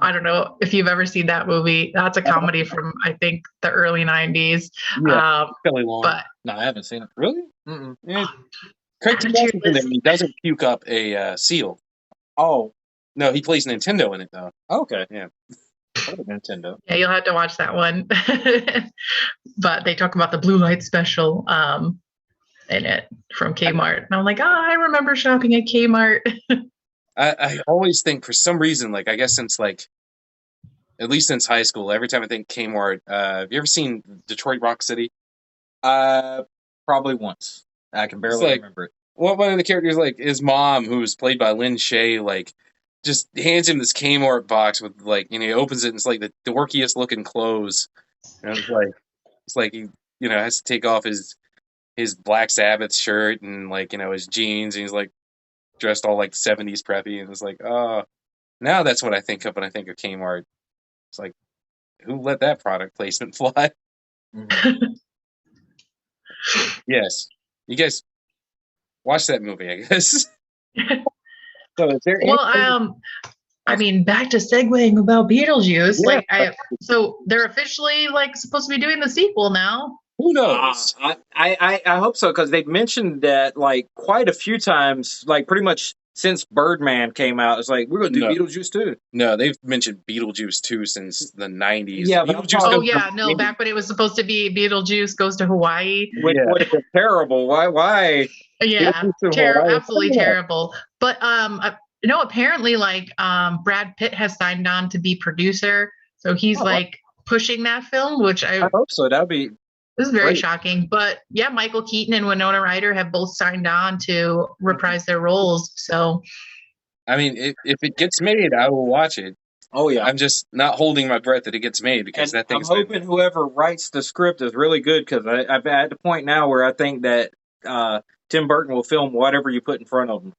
I don't know if you've ever seen that movie. That's a comedy from, I think, the early 90s. Yeah, fairly long. But no, I haven't seen it. Really? Yeah. Craig T. He doesn't puke up a seal. Oh. No, he plays Nintendo in it, though. Okay. Yeah. Nintendo. Yeah, you'll have to watch that one. But they talk about the blue light special in it from Kmart. And I'm like, I remember shopping at Kmart. I always think for some reason, like I guess since like at least since high school, every time I think Kmart, have you ever seen Detroit Rock City? Probably once. I can barely remember it. One of the characters, like his mom, who was played by Lynn Shay, like just hands him this Kmart box with like, he opens it and it's like the dorkiest looking clothes. And it's like he, has to take off his Black Sabbath shirt and like, his jeans, and he's like dressed all like 70s preppy, and it's like, oh, now that's what I think of when I think of Kmart. It's like, who let that product placement fly? Yes. You guys watch that movie, I guess. So is there I mean, back to segueing about Beetlejuice. Yeah. So they're officially like supposed to be doing the sequel now. Who knows? I hope so, because they've mentioned that like quite a few times, like pretty much since Birdman came out. It's like, we're going to do Beetlejuice too. No, they've mentioned Beetlejuice too since the 90s. Yeah, back when it was supposed to be Beetlejuice Goes to Hawaii. Which was terrible. Why? Yeah, absolutely terrible. But apparently like Brad Pitt has signed on to be producer, so he's pushing that film, which I hope so. That'd be. This is very shocking. But yeah, Michael Keaton and Winona Ryder have both signed on to reprise their roles. So, I mean, if it gets made, I will watch it. Oh yeah, I'm just not holding my breath that it gets made, because that thing's. I'm hoping whoever writes the script is really good, because I'm at the point now where I think that Tim Burton will film whatever you put in front of him.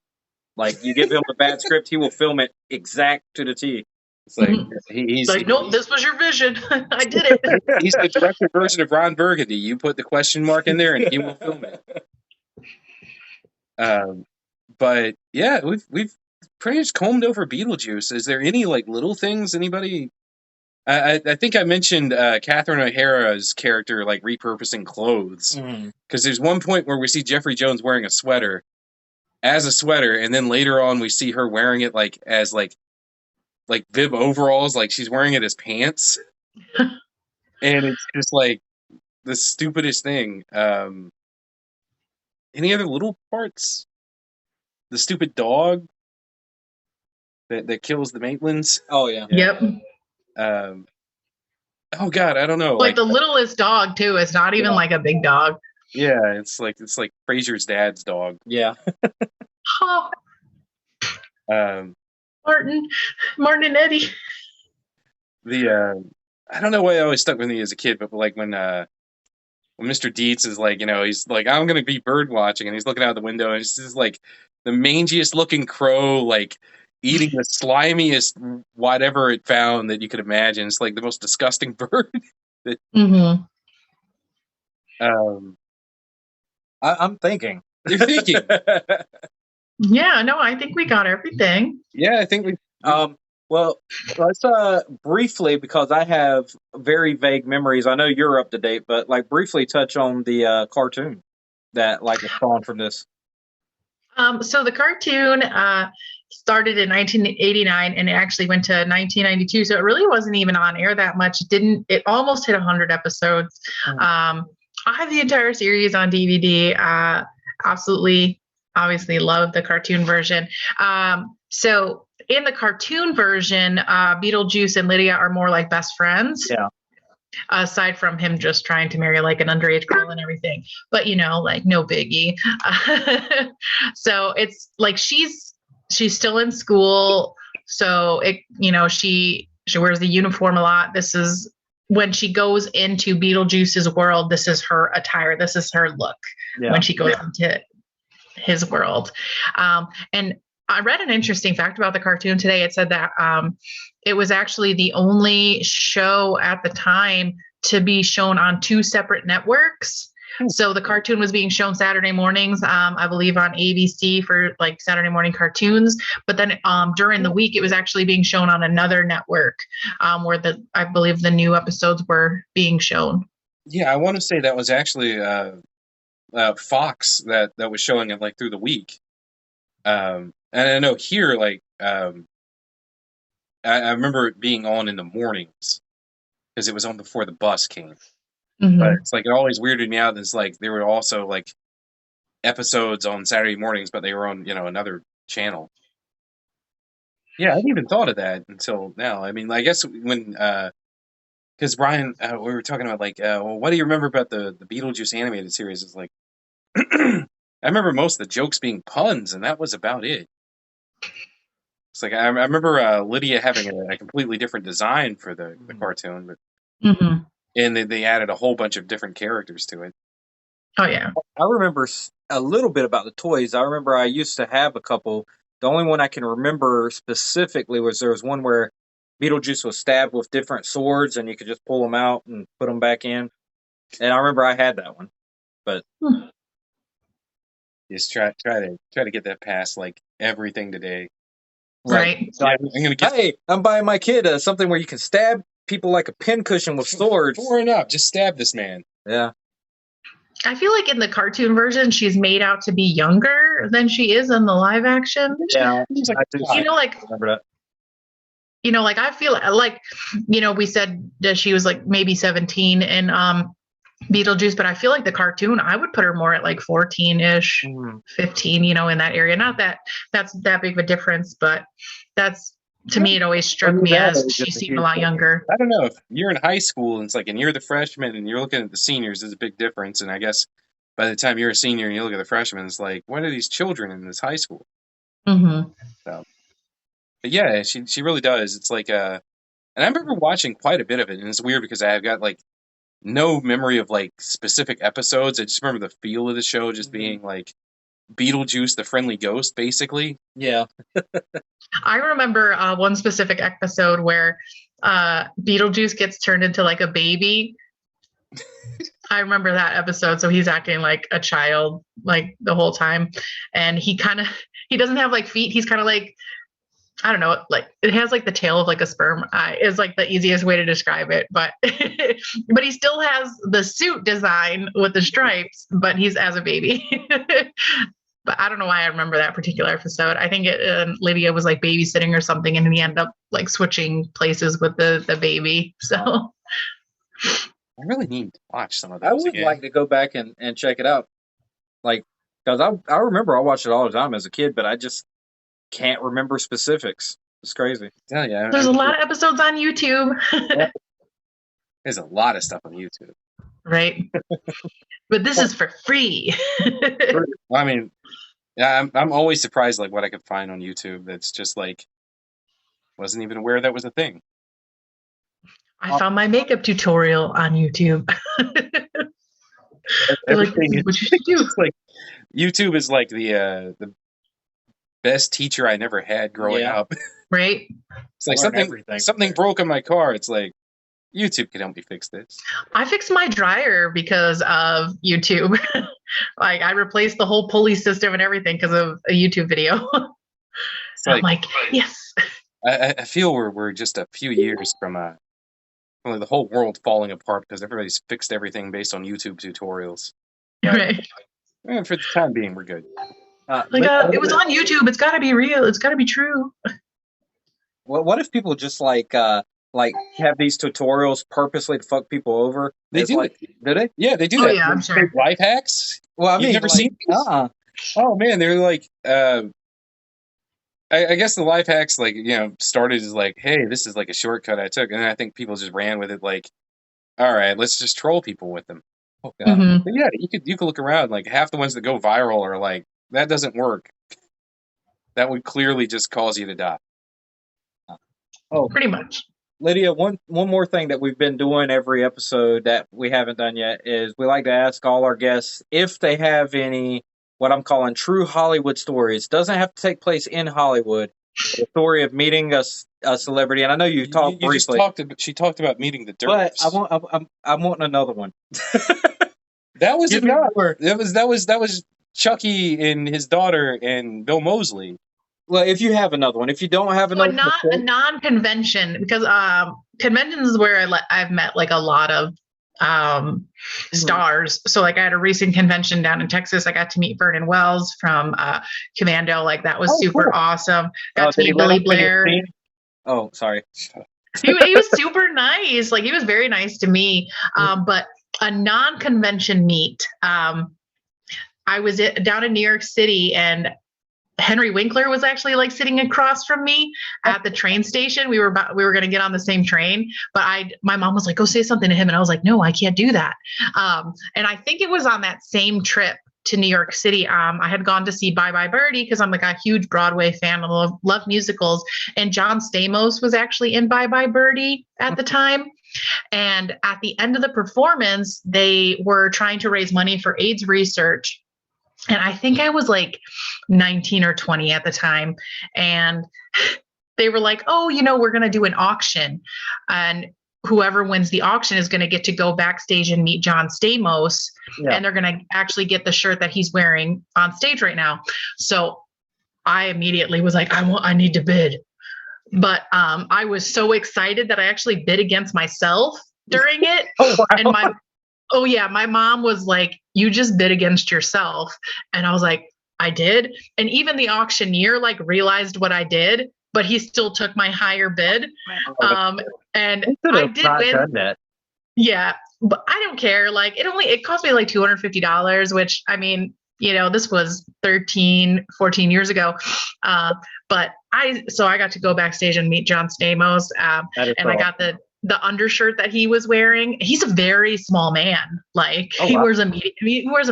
Like, you give him a bad script, he will film it exact to the T. It's like he's like, nope, this was your vision. I did it. He's the director version of Ron Burgundy. You put the question mark in there, and he will film it. But yeah, we've pretty much combed over Beetlejuice. Is there any like little things anybody? I think I mentioned Catherine O'Hara's character like repurposing clothes, because there's one point where we see Jeffrey Jones wearing a sweater, as a sweater, and then later on we see her wearing it like as like bib overalls, like she's wearing it as pants. And it's just like the stupidest thing. Any other little parts? The stupid dog that kills the Maitlands. Oh yeah. Yep. Oh God, I don't know. Like the littlest dog too. It's not even like a big dog. Yeah, it's like Fraser's dad's dog. Yeah. Oh. Martin and Eddie. I don't know why it always stuck with me as a kid, but like when Mr. Dietz is like, he's like, I'm gonna be bird watching, and he's looking out the window, and it's just like the mangiest looking crow, like eating the slimiest whatever it found that you could imagine. It's like the most disgusting bird. Mm-hmm. I'm thinking. You're thinking. Yeah, no, I think we got everything. Yeah, I think we. Well, let's briefly, because I have very vague memories. I know you're up to date, but like briefly touch on the cartoon that like was spawned from this. So the cartoon started in 1989 and it actually went to 1992. So it really wasn't even on air that much. It almost hit 100 episodes. I have the entire series on DVD. Absolutely, obviously love the cartoon version. So in the cartoon version, Beetlejuice and Lydia are more like best friends. Yeah. Aside from him just trying to marry like an underage girl and everything, but like no biggie. So it's like she's still in school. So she wears the uniform a lot. This is when she goes into Beetlejuice's world. This is her attire. This is her look when she goes into his world. And I read an interesting fact about the cartoon today. It said that it was actually the only show at the time to be shown on 2 separate networks. So the cartoon was being shown Saturday mornings, I believe on ABC for like Saturday morning cartoons. But then during the week, it was actually being shown on another network where I believe the new episodes were being shown. Yeah, I want to say that was actually Fox that was showing it like through the week. And I know here, like, I remember it being on in the mornings because it was on before the bus came. Mm-hmm. But it's like it always weirded me out. It's like there were also like episodes on Saturday mornings, but they were on another channel. Yeah, I hadn't even thought of that until now. I mean, I guess when because Bryan, we were talking about like, well, what do you remember about the Beetlejuice animated series? It's like I remember most of the jokes being puns, and that was about it. It's like I remember Lydia having a completely different design for the cartoon, but and they added a whole bunch of different characters to it. Oh yeah, I remember a little bit about the toys. I remember I used to have a couple. The only one I can remember specifically was there was one where Beetlejuice was stabbed with different swords, and you could just pull them out and put them back in. And I remember I had that one, but just try to get that past like everything today. Right. So I'm buying my kid something where you can stab people like a pincushion with swords. Fair enough. Just stab this man. Yeah. I feel like in the cartoon version, she's made out to be younger than she is in the live action. Yeah. Like I feel like, we said that she was like maybe 17 in Beetlejuice, but I feel like the cartoon, I would put her more at like 14-ish, 15, in that area. Not that that's that big of a difference, but that's, to me, it always struck me as she seemed a lot younger. I don't know, if you're in high school and it's like, and you're the freshman and you're looking at the seniors, there's a big difference. And I guess by the time you're a senior and you look at the freshmen, it's like, what are these children in this high school? Mm-hmm. So, but yeah, she really does. It's like, and I remember watching quite a bit of it, and it's weird because I've got like no memory of like specific episodes. I just remember the feel of the show just being like Beetlejuice, the friendly ghost, basically. Yeah. I remember one specific episode where Beetlejuice gets turned into like a baby. I remember that episode. So he's acting like a child like the whole time. And he doesn't have like feet. He's kind of like, I don't know, like it has like the tail of like a sperm is like the easiest way to describe it. But but he still has the suit design with the stripes, but he's as a baby. But I don't know why I remember that particular episode. I think Lydia was like babysitting or something, and he ended up like switching places with the baby. So I really need to watch some of those. I would like to go back and check it out, like, because I remember I watched it all the time as a kid, but I just can't remember specifics. It's crazy. Yeah, there's a lot of episodes on YouTube. There's a lot of stuff on YouTube, right? But this is for free. I mean, yeah, I'm always surprised like what I could find on YouTube that's just like wasn't even aware that was a thing. I found my makeup tutorial on YouTube. Everything like, what you should do. It's like YouTube is like the best teacher I never had growing up. Right? It's like something broke on my car. It's like YouTube can help me fix this. I fixed my dryer because of YouTube. Like I replaced the whole pulley system and everything because of a YouTube video. I'm like, yes. I feel we're just a few years from the whole world falling apart because everybody's fixed everything based on YouTube tutorials. Right. And for the time being, we're good. It was on YouTube. It's got to be real. It's got to be true. Well, what if people just like have these tutorials purposely to fuck people over? They do. Do they? Yeah, they do that. Yeah, I'm sure. Life hacks. Well, I mean, you've never seen these? Oh man, they're like. I guess the life hacks started as like, hey, this is like a shortcut I took, and then I think people just ran with it like, all right, let's just troll people with them. Oh, God. Mm-hmm. But yeah, you could look around, like half the ones that go viral are like, that doesn't work. That would clearly just cause you to die. Oh, pretty much. Lydia, one more thing that we've been doing every episode that we haven't done yet is we like to ask all our guests if they have any, what I'm calling true Hollywood stories. Doesn't have to take place in Hollywood. The story of meeting a celebrity, and I know you talked briefly. She talked about meeting the Derps. But I want another one. That was that was Chucky and his daughter and Bill Moseley. Well, if you have another one, if you don't have another, a non-convention, because conventions is where I've met like a lot of stars. So like I had a recent convention down in Texas. I got to meet Vernon Wells from Commando. Like that was super cool. Awesome. Got to meet Billy Blair. Oh, sorry. He was super nice. Like he was very nice to me. But a non-convention meet. I was down in New York City, and Henry Winkler was actually like sitting across from me at the train station. We were going to get on the same train, but my mom was like, go say something to him. And I was like, no, I can't do that. And I think it was on that same trip to New York City. I had gone to see Bye Bye Birdie because I'm like a huge Broadway fan. I love musicals. And John Stamos was actually in Bye Bye Birdie at the time. And at the end of the performance, they were trying to raise money for AIDS research. And I think I was like 19 or 20 at the time. And they were like, oh, we're going to do an auction. And whoever wins the auction is going to get to go backstage and meet John Stamos. Yeah. And they're going to actually get the shirt that he's wearing on stage right now. So I immediately was like, I need to bid. But I was so excited that I actually bid against myself during it. Oh, wow. And my mom was like, you just bid against yourself. And I was like, I did. And even the auctioneer like realized what I did, but he still took my higher bid. And I did win. That. Yeah, but I don't care. Like it cost me like $250, which I mean, this was 13, 14 years ago. But I got to go backstage and meet John Stamos. And I got the undershirt that he was wearing. He's a very small man. Like he wears a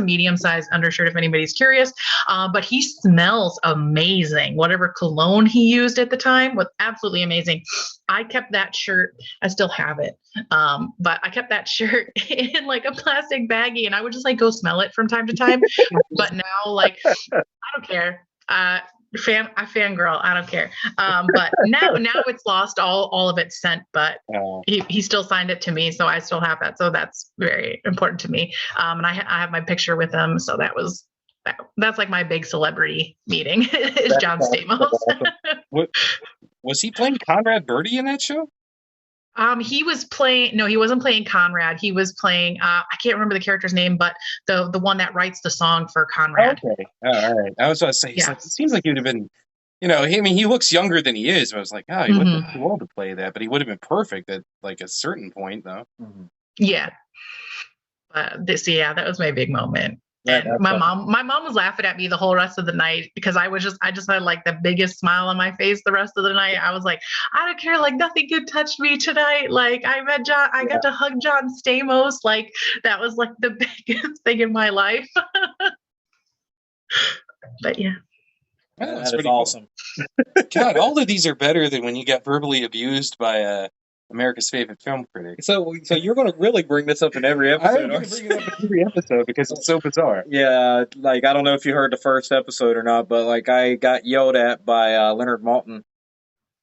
medium-sized undershirt if anybody's curious. But he smells amazing. Whatever cologne he used at the time was absolutely amazing. I kept that shirt. I still have it. But I kept that shirt in like a plastic baggie, and I would just like go smell it from time to time. But now like I don't care. I fangirl. I don't care. But now it's lost all of its scent, but he still signed it to me. So I still have that. So that's very important to me. And I have my picture with him. So that's like my big celebrity meeting is John Stamos. Was he playing Conrad Birdie in that show? He was playing. No, he wasn't playing Conrad. He was playing. I can't remember the character's name, but the one that writes the song for Conrad. Okay, all right. I was about to say, Yeah. it seems like you'd have been, he looks younger than he is. But I was like, oh, he wouldn't be too old to play that, but he would have been perfect at like a certain point, though. Mm-hmm. Yeah. That was my big moment. And my mom was laughing at me the whole rest of the night because I just had like the biggest smile on my face the rest of the night. I was like, I don't care, like nothing could touch me tonight. Like I met John, I got to hug John Stamos. Like that was like the biggest thing in my life. But yeah. Wow, that's pretty awesome. God, all of these are better than when you got verbally abused by America's favorite film critic. So you're going to really bring this up in every episode. I'm going to bring it up in every episode because it's so bizarre. Yeah, like I don't know if you heard the first episode or not, but like I got yelled at by Leonard Maltin,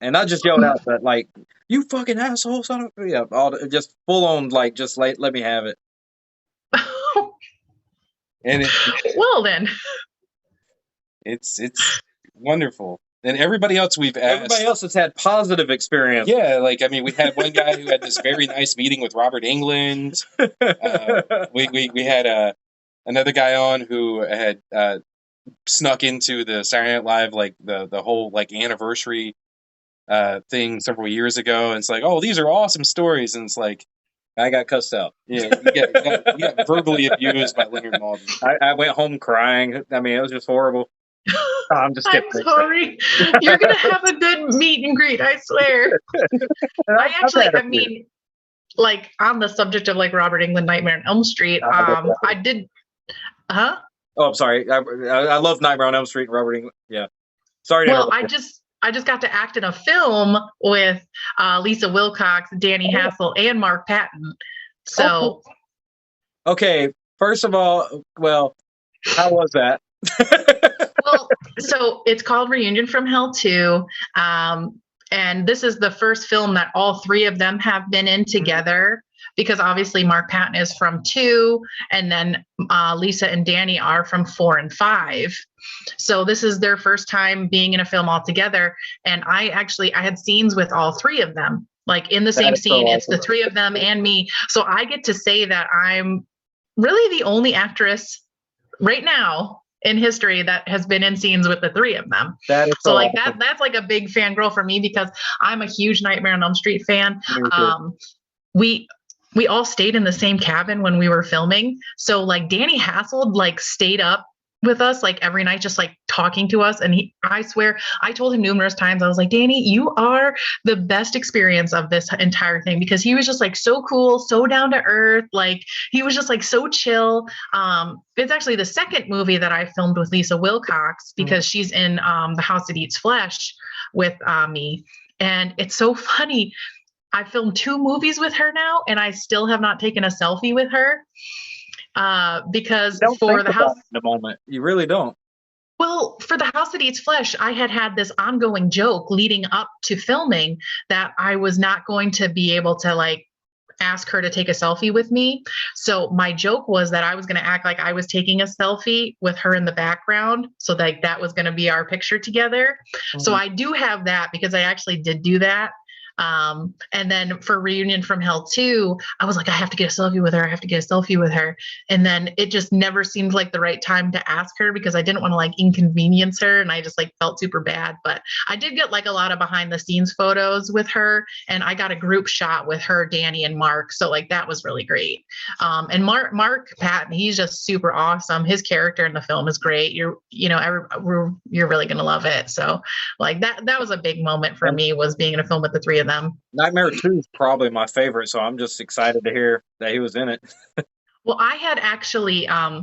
and not just yelled at, but like you fucking asshole, son of just full on like just let me have it. And well then, it's wonderful. And everybody else we've asked. Everybody else has had positive experience. Yeah, like, I mean, we had one guy who had this very nice meeting with Robert Englund. We had another guy on who had snuck into the Saturday Night Live, like, the whole, like, anniversary thing several years ago. And it's like, oh, these are awesome stories. And it's like, I got cussed out. Yeah, you got verbally abused by Leonard Maltin. I went home crying. I mean, it was just horrible. I'm just kidding. I'm sorry. You're going to have a good meet and greet, I swear. I mean, like, on the subject of, like, Robert Englund, Nightmare on Elm Street, I did... Huh? Oh, I'm sorry. I love Nightmare on Elm Street and Robert Englund. Yeah. Sorry. Well, I just got to act in a film with Lisa Wilcox, Danny Hassel, and Mark Patton. So... Okay. First of all, well, how was that? Well, so it's called Reunion from Hell 2. And this is the first film that all three of them have been in together because obviously Mark Patton is from 2 and then Lisa and Danny are from 4 and 5. So this is their first time being in a film all together. And I had scenes with all three of them, like in the same scene. It's the three of them and me. So I get to say that I'm really the only actress right now in history that has been in scenes with the three of them. That is so like awesome. That's like a big fangirl for me because I'm a huge Nightmare on Elm Street fan. We all stayed in the same cabin when we were filming. So like Danny Hassel like stayed up with us like every night, just like talking to us. And I swear, I told him numerous times, I was like, Danny, you are the best experience of this entire thing because he was just like so cool, so down to earth. Like he was just like so chill. It's actually the second movie that I filmed with Lisa Wilcox because she's in The House That Eats Flesh with me. And it's so funny. I filmed 2 movies with her now and I still have not taken a selfie with her. Because for the house, in the moment, you really don't. Well, for The House That Eats Flesh, I had this ongoing joke leading up to filming that I was not going to be able to like ask her to take a selfie with me. So my joke was that I was going to act like I was taking a selfie with her in the background. So that was going to be our picture together. Mm-hmm. So I do have that because I actually did do that. And then for Reunion from Hell 2, I was like, I have to get a selfie with her. And then it just never seemed like the right time to ask her because I didn't want to like inconvenience her. And I just like felt super bad, but I did get like a lot of behind the scenes photos with her and I got a group shot with her, Danny and Mark. So like, that was really great. And Mark Patton, he's just super awesome. His character in the film is great. You're really going to love it. So like that was a big moment for me was being in a film with the three of them. Nightmare 2 is probably my favorite, so I'm just excited to hear that he was in it. Well, I had actually, I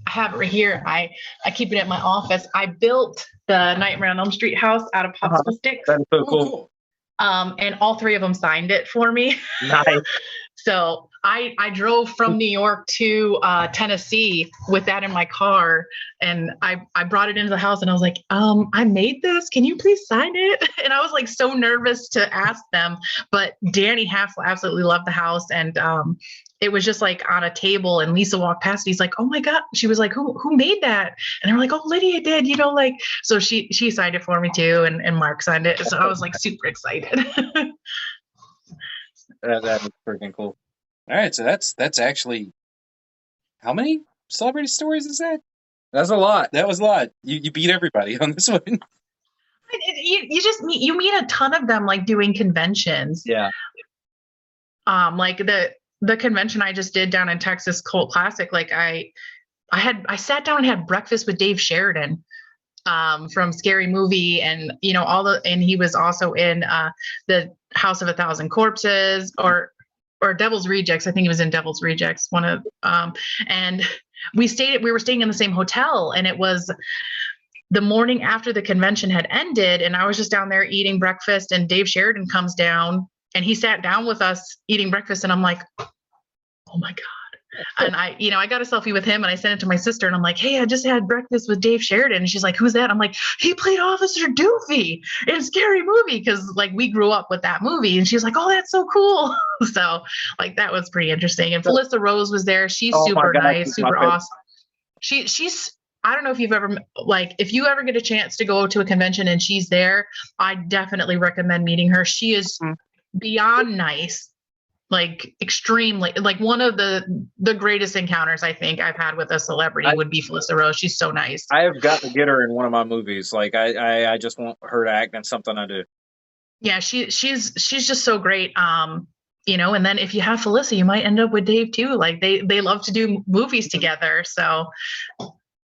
have it right here. I keep it at my office. I built the Nightmare on Elm Street house out of popsicle sticks. That is so cool. And all three of them signed it for me. Nice. So I drove from New York to Tennessee with that in my car. And I brought it into the house and I was like, I made this. Can you please sign it? And I was like so nervous to ask them. But Danny Hassel absolutely loved the house. And it was just like on a table and Lisa walked past. He's like, oh my God. She was like, who made that? And they were like, oh, Lydia did, so she signed it for me too. And Mark signed it. So I was like super excited. That is freaking cool. All right, so that's actually how many celebrity stories is that? That's a lot. That was a lot. You beat everybody on this one. You just meet a ton of them like doing conventions. Yeah. Like the convention I just did down in Texas, Cult Classic. Like I sat down and had breakfast with Dave Sheridan from Scary Movie, and and he was also in the House of a Thousand Corpses or Devil's Rejects. I think he was in Devil's Rejects, one of and we were staying in the same hotel, and it was the morning after the convention had ended, and I was just down there eating breakfast, and Dave Sheridan comes down and he sat down with us eating breakfast, and I'm like, oh my God. And I got a selfie with him and I sent it to my sister, and I'm like, hey, I just had breakfast with Dave Sheridan. And she's like, who's that? I'm like, he played Officer Doofy in Scary Movie, because like we grew up with that movie. And she's like, oh, that's so cool. So like that was pretty interesting. And Felissa Rose was there. She's super nice, super awesome. She's I don't know if you've ever, like, if you ever get a chance to go to a convention and she's there, I definitely recommend meeting her. She is beyond nice, like extremely, like one of the greatest encounters I think I've had with a celebrity would be Felissa Rose. She's so nice. I have got to get her in one of my movies. Like I just want her to act in something I do. Yeah, she's just so great. And then if you have Felissa, you might end up with Dave too. Like they love to do movies together. So,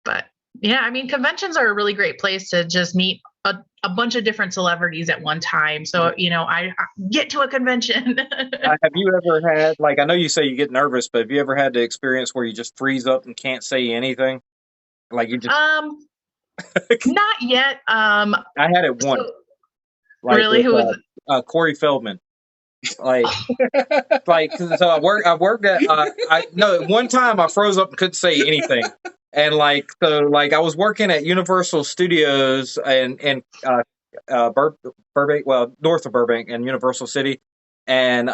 but yeah, I mean, conventions are a really great place to just meet a bunch of different celebrities at one time. So, I get to a convention. Have you ever had, like, I know you say you get nervous, but have you ever had the experience where you just freeze up and can't say anything? Like you just not yet. I had it once. Like really? Who was it? Corey Feldman. Like, so I worked at, one time I froze up and couldn't say anything. And I was working at Universal Studios in Burbank, well, north of Burbank in Universal City. And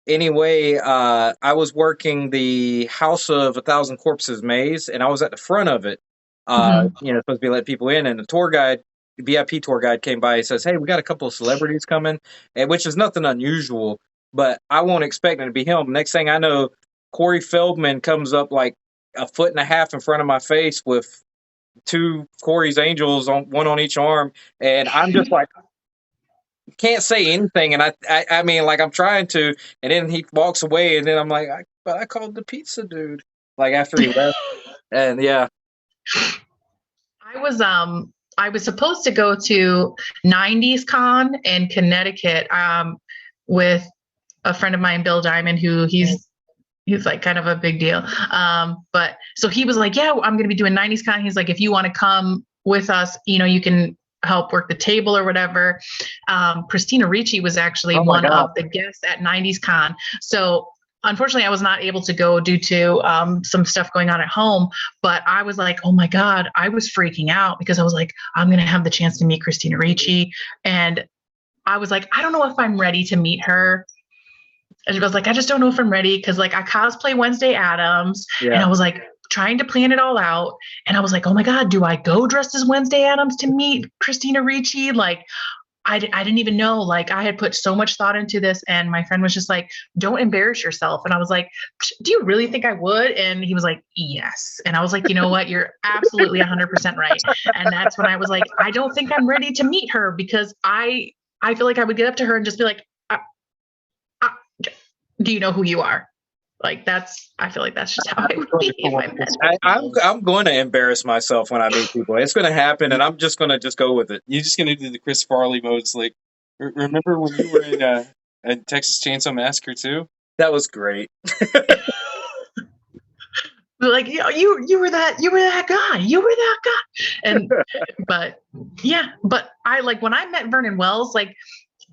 anyway, I was working the House of a Thousand Corpses maze, and I was at the front of it. Supposed to be letting people in, and the tour guide, VIP tour guide, came by. He says, "Hey, we got a couple of celebrities coming," and which is nothing unusual, but I won't expect it to be him. Next thing I know, Corey Feldman comes up like a foot and a half in front of my face with two Corey's Angels one on each arm, and I'm just like, can't say anything. And I mean, like I'm trying to, and then he walks away, and then I'm like, but I called the pizza dude, like after he left, and yeah. I was supposed to go to 90s Con in Connecticut with a friend of mine, Bill Diamond, who he's like kind of a big deal. But so he was like, yeah, I'm going to be doing 90s Con. He's like, if you want to come with us, you can help work the table or whatever. Christina Ricci was actually one of the guests at 90s Con. So unfortunately, I was not able to go due to some stuff going on at home, but I was like, oh my God, I was freaking out because I was like, I'm going to have the chance to meet Christina Ricci. And I was like, I don't know if I'm ready to meet her. And I was like, I just don't know if I'm ready, because like I cosplay Wednesday Addams, and I was like trying to plan it all out. And I was like, oh my God, do I go dressed as Wednesday Addams to meet Christina Ricci? Like, I didn't even know. Like, I had put so much thought into this, and my friend was just like, don't embarrass yourself. And I was like, do you really think I would? And he was like, yes. And I was like, you know what? You're absolutely 100% right. And that's when I was like, I don't think I'm ready to meet her, because I feel like I would get up to her and just be like, do you know who you are? Like I feel like that's just how I would be if I met her. I'm going to embarrass myself when I meet people. It's going to happen, and I'm just going to go with it. You're just going to do the Chris Farley modes. Like, remember when you were in Texas Chainsaw Massacre 2? That was great. Like, you were that guy. You were that guy. And but I like when I met Vernon Wells, like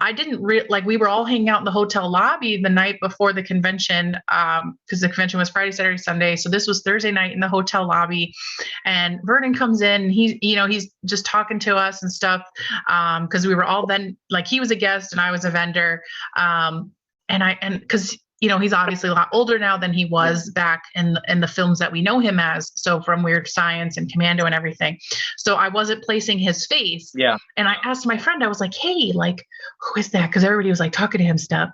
I didn't we were all hanging out in the hotel lobby the night before the convention, because the convention was Friday, Saturday, Sunday. So this was Thursday night in the hotel lobby, and Vernon comes in, and he's just talking to us and stuff. Cause we were all then, like, he was a guest and I was a vendor. And cause he's obviously a lot older now than he was back in the films that we know him as. So from Weird Science and Commando and everything. So I wasn't placing his face. Yeah. And I asked my friend, I was like, hey, like, who is that? Because everybody was like talking to him stuff.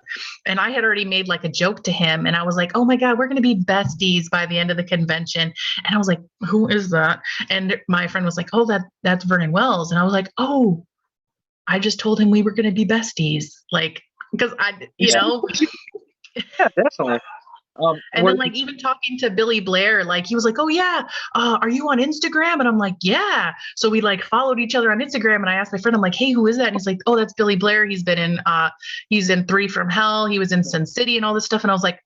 And I had already made like a joke to him. And I was like, oh my God, we're going to be besties by the end of the convention. And I was like, who is that? And my friend was like, oh, that's Vernon Wells. And I was like, oh, I just told him we were going to be besties. Like, because Yeah, definitely. And then, like, even talking to Billy Blair, like, he was like, oh, yeah, are you on Instagram? And I'm like, yeah. So we, like, followed each other on Instagram, and I asked my friend, I'm like, hey, who is that? And he's like, oh, that's Billy Blair. He's been in 3 from Hell. He was in Sin City and all this stuff. And I was like,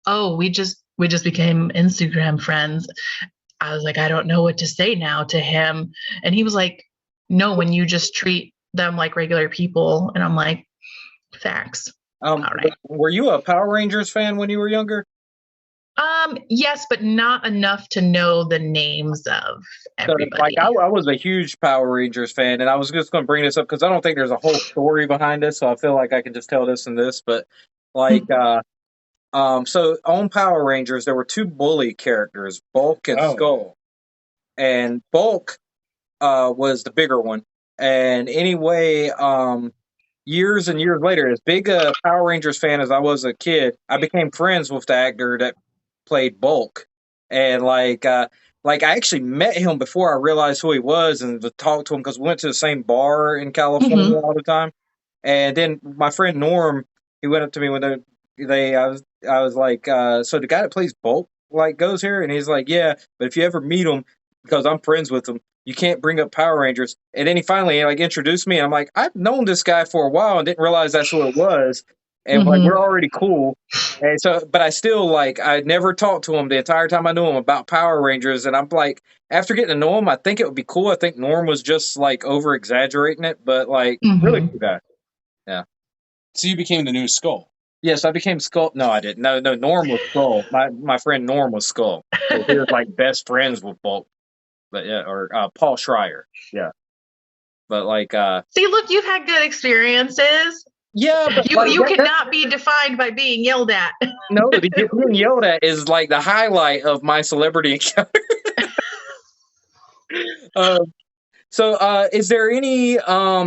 oh, we just became Instagram friends. I was like, I don't know what to say now to him. And he was like, no, when you just treat them like regular people. And I'm like, facts. All right. Were you a Power Rangers fan when you were younger? Yes, but not enough to know the names of everybody. So, like, I was a huge Power Rangers fan, and I was just going to bring this up because I don't think there's a whole story behind this, so I feel like I can just tell this and this. But like, so on Power Rangers, there were 2 bully characters, Bulk and Skull, and Bulk was the bigger one. And anyway, years and years later, as big a Power Rangers fan as I was a kid, I became friends with the actor that played Bulk. And like I actually met him before I realized who he was and talked to him because we went to the same bar in California all the time. And then my friend Norm, he went up to me when I was like, so the guy that plays Bulk like goes here, and he's like, yeah, but if you ever meet him, because I'm friends with him, you can't bring up Power Rangers. And then he finally like introduced me, and I'm like, I've known this guy for a while and didn't realize that's who it was. And like, we're already cool. And so, but I still like, I never talked to him the entire time I knew him about Power Rangers. And I'm like, after getting to know him, I think it would be cool. I think Norm was just like over exaggerating it, but like really cool guy. Yeah. So you became the new Skull. Yes, I became Skull. No, I didn't. No, Norm was Skull. My friend Norm was Skull. So he was like best friends with Bulk. But yeah, or Paul Schreier. Yeah. But like see, look, you've had good experiences. Yeah, but you cannot be defined by being yelled at. No, being yelled at is like the highlight of my celebrity encounter. So, is there any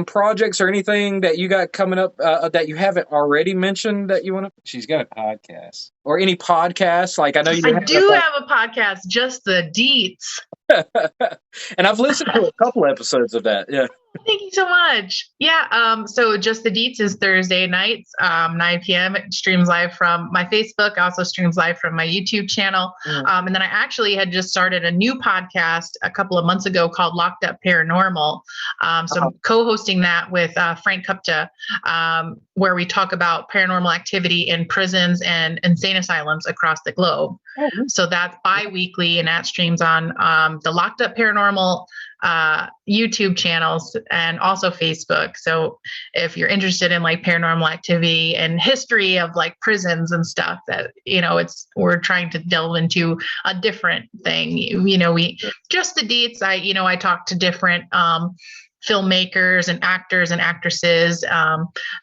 projects or anything that you got coming up that you haven't already mentioned that you want to? She's got a podcast. Or any podcasts? Like I know you. I do have a podcast, Just the Deets. And I've listened to a couple episodes of that. Yeah. Thank you so much. Yeah. So Just the Deets is Thursday nights, 9 p.m. It streams live from my Facebook, also streams live from my YouTube channel. And then I actually had just started a new podcast a couple of months ago called Locked Up Paranormal. So I'm co-hosting that with Frank Kupta, where we talk about paranormal activity in prisons and insane asylums across the globe. So that's bi-weekly, and that streams on the Locked Up Paranormal YouTube channels and also Facebook. So if you're interested in like paranormal activity and history of like prisons and stuff, that we're trying to delve into a different thing. We Just the Deets. I talk to different filmmakers and actors and actresses.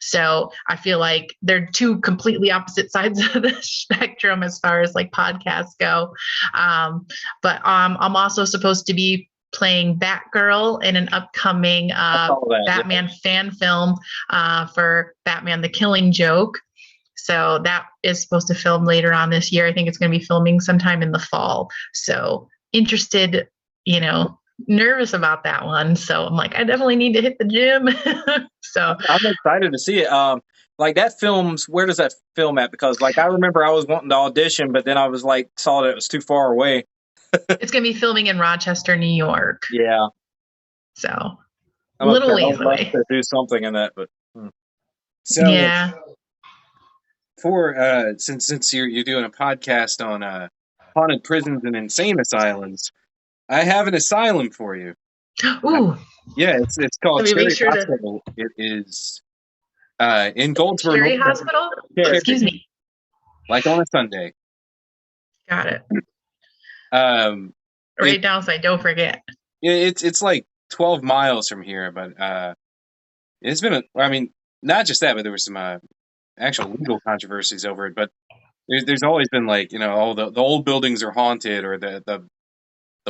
So I feel like they're 2 completely opposite sides of the spectrum as far as like podcasts go. But I'm also supposed to be playing Batgirl in an upcoming Batman fan film for Batman: The Killing Joke. So that is supposed to film later on this year. I think it's going to be filming sometime in the fall. So interested, nervous about that one. So I'm like, I definitely need to hit the gym. So I'm excited to see it. Like that film's, where does that film at? Because like I remember I was wanting to audition, but then I was like, saw that it was too far away. It's going to be filming in Rochester, New York. Yeah. So a little ways away. To do something in that, but so yeah. For since you're doing a podcast on haunted prisons and insane asylums, I have an asylum for you. Ooh. Yeah, it's called Cherry Hospital. It is in Goldsboro. Cherry Hospital? Excuse me. Like on a Sunday. Got it. Right down so I don't forget. Yeah, it's like 12 miles from here, but it's been not just that, but there was some actual legal controversies over it, but there's always been like, the old buildings are haunted, or the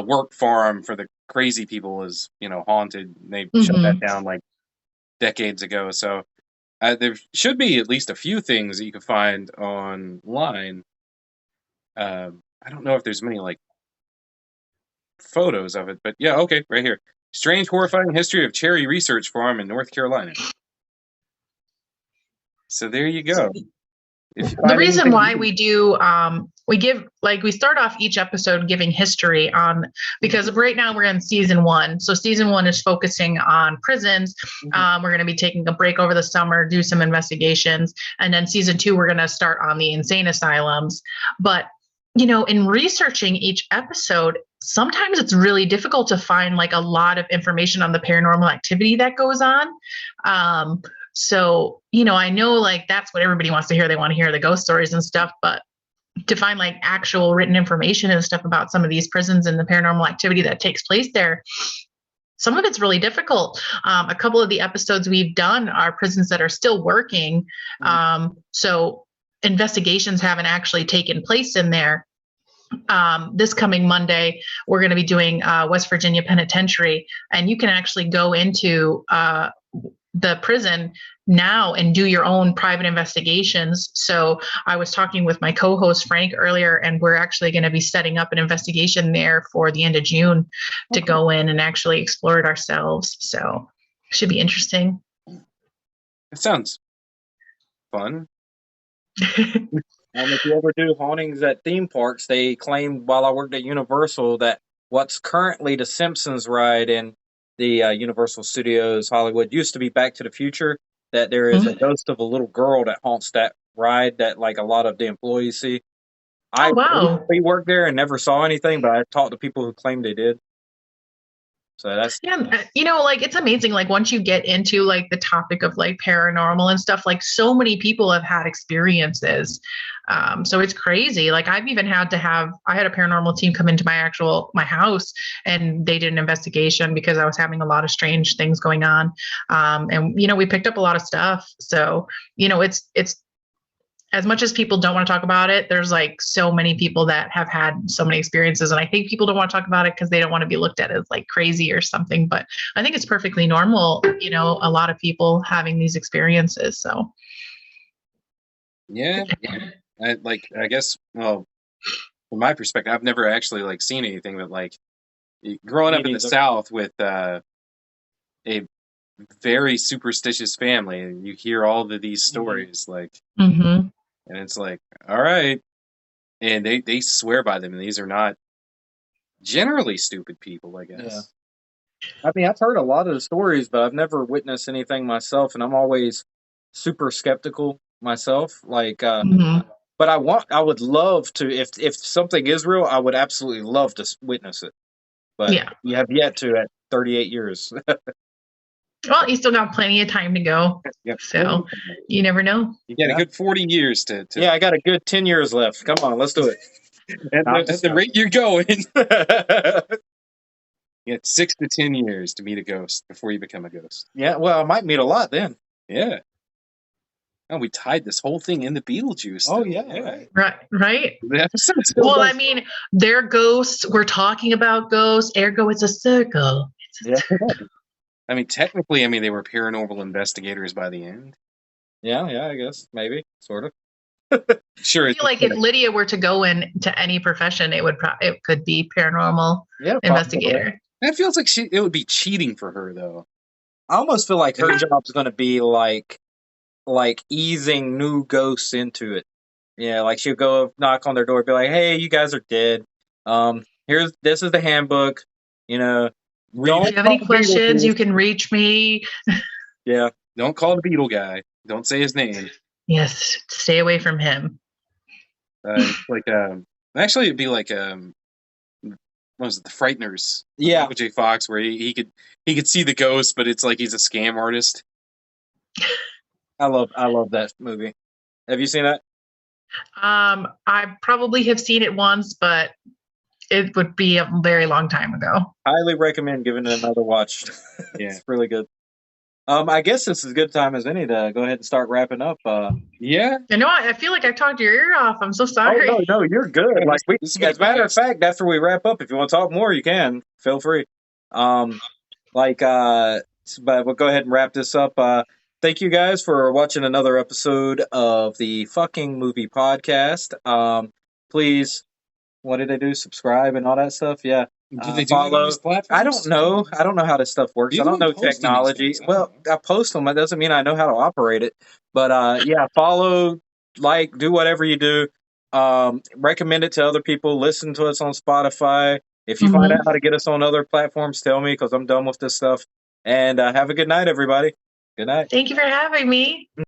work farm for the crazy people is, haunted. They shut that down like decades ago. So there should be at least a few things that you can find online. I don't know if there's many like photos of it, but yeah, okay, right here. Strange, horrifying history of Cherry Research Farm in North Carolina. So there you go. The reason why we do, we start off each episode giving history on, because right now we're in season 1. So season 1 is focusing on prisons. We're going to be taking a break over the summer, do some investigations. And then season 2, we're going to start on the insane asylums. But, in researching each episode, sometimes it's really difficult to find like a lot of information on the paranormal activity that goes on. So, I know like that's what everybody wants to hear. They want to hear the ghost stories and stuff, but to find like actual written information and stuff about some of these prisons and the paranormal activity that takes place there, some of it's really difficult. A couple of the episodes we've done are prisons that are still working. So investigations haven't actually taken place in there. This coming Monday, we're going to be doing West Virginia Penitentiary, and you can actually go into the prison now and do your own private investigations. So I was talking with my co-host Frank earlier, and we're actually going to be setting up an investigation there for the end of June to go in and actually explore it ourselves. So it should be interesting. It sounds fun. If you ever do hauntings at theme parks, they claimed while I worked at Universal that what's currently the Simpsons ride in the Universal Studios Hollywood used to be Back to the Future, that there is a ghost of a little girl that haunts that ride that like a lot of the employees see. We worked there and never saw anything, but I talked to people who claimed they did. So that's, like it's amazing. Like once you get into like the topic of like paranormal and stuff, like so many people have had experiences. So it's crazy. Like I've even I had a paranormal team come into my house, and they did an investigation because I was having a lot of strange things going on. And we picked up a lot of stuff. So, it's as much as people don't want to talk about it, there's like so many people that have had so many experiences. And I think people don't want to talk about it because they don't want to be looked at as like crazy or something. But I think it's perfectly normal, a lot of people having these experiences. So. Yeah. I guess, well, from my perspective, I've never actually like seen anything that like growing up in the South with a very superstitious family, and you hear all of these stories and it's like, all right. And they swear by them, and these are not generally stupid people, I guess. Yeah. I mean, I've heard a lot of the stories, but I've never witnessed anything myself, and I'm always super skeptical myself. Like, but I would love to, if something is real, I would absolutely love to witness it. But you have yet to at 38 years. Well, you still got plenty of time to go. Yep. So you never know. You got a good 40 years to. Yeah, I got a good 10 years left. Come on, let's do it. At the rate you're going. You got 6 to 10 years to meet a ghost before you become a ghost. Yeah, well, I might meet a lot then. Yeah. Oh, we tied this whole thing into Beetlejuice. Oh, yeah. Right. Well, I mean, they're ghosts. We're talking about ghosts. Ergo, it's a circle. Yeah. I mean, technically, they were paranormal investigators by the end. Yeah, I guess. Maybe. Sort of. Sure. I feel like if Lydia were to go into any profession, it could be paranormal investigator. That feels like it would be cheating for her, though. I almost feel like her job's going to be like easing new ghosts into it. Yeah, like she'll go knock on their door and be like, "Hey, you guys are dead. This is the handbook. If you have any questions, you can reach me." Yeah. Don't call the Beetle guy. Don't say his name. Yes. Stay away from him. Actually, it'd be like, what was it? The Frighteners. Yeah. With J. Fox, where he could see the ghost, but it's like he's a scam artist. I love that movie. Have you seen that? I probably have seen it once, but it would be a very long time ago. Highly recommend giving it another watch. Yeah. It's really good. I guess this is as good time as any to go ahead and start wrapping up. Yeah. You know what? I feel like I talked your ear off. I'm so sorry. Oh, no, you're good. Like as a matter of fact, after we wrap up, if you want to talk more, you can. Feel free. But we'll go ahead and wrap this up. Thank you guys for watching another episode of the Fucking Movie Podcast. Please, what did they do? Subscribe and all that stuff? Yeah. Do they do follow? these platforms? I don't know. I don't know how this stuff works. I don't know technology. Well, I post them. That doesn't mean I know how to operate it. But yeah, follow, like, do whatever you do. Recommend it to other people. Listen to us on Spotify. If you find out how to get us on other platforms, tell me because I'm done with this stuff. And have a good night, everybody. Good night. Thank you for having me.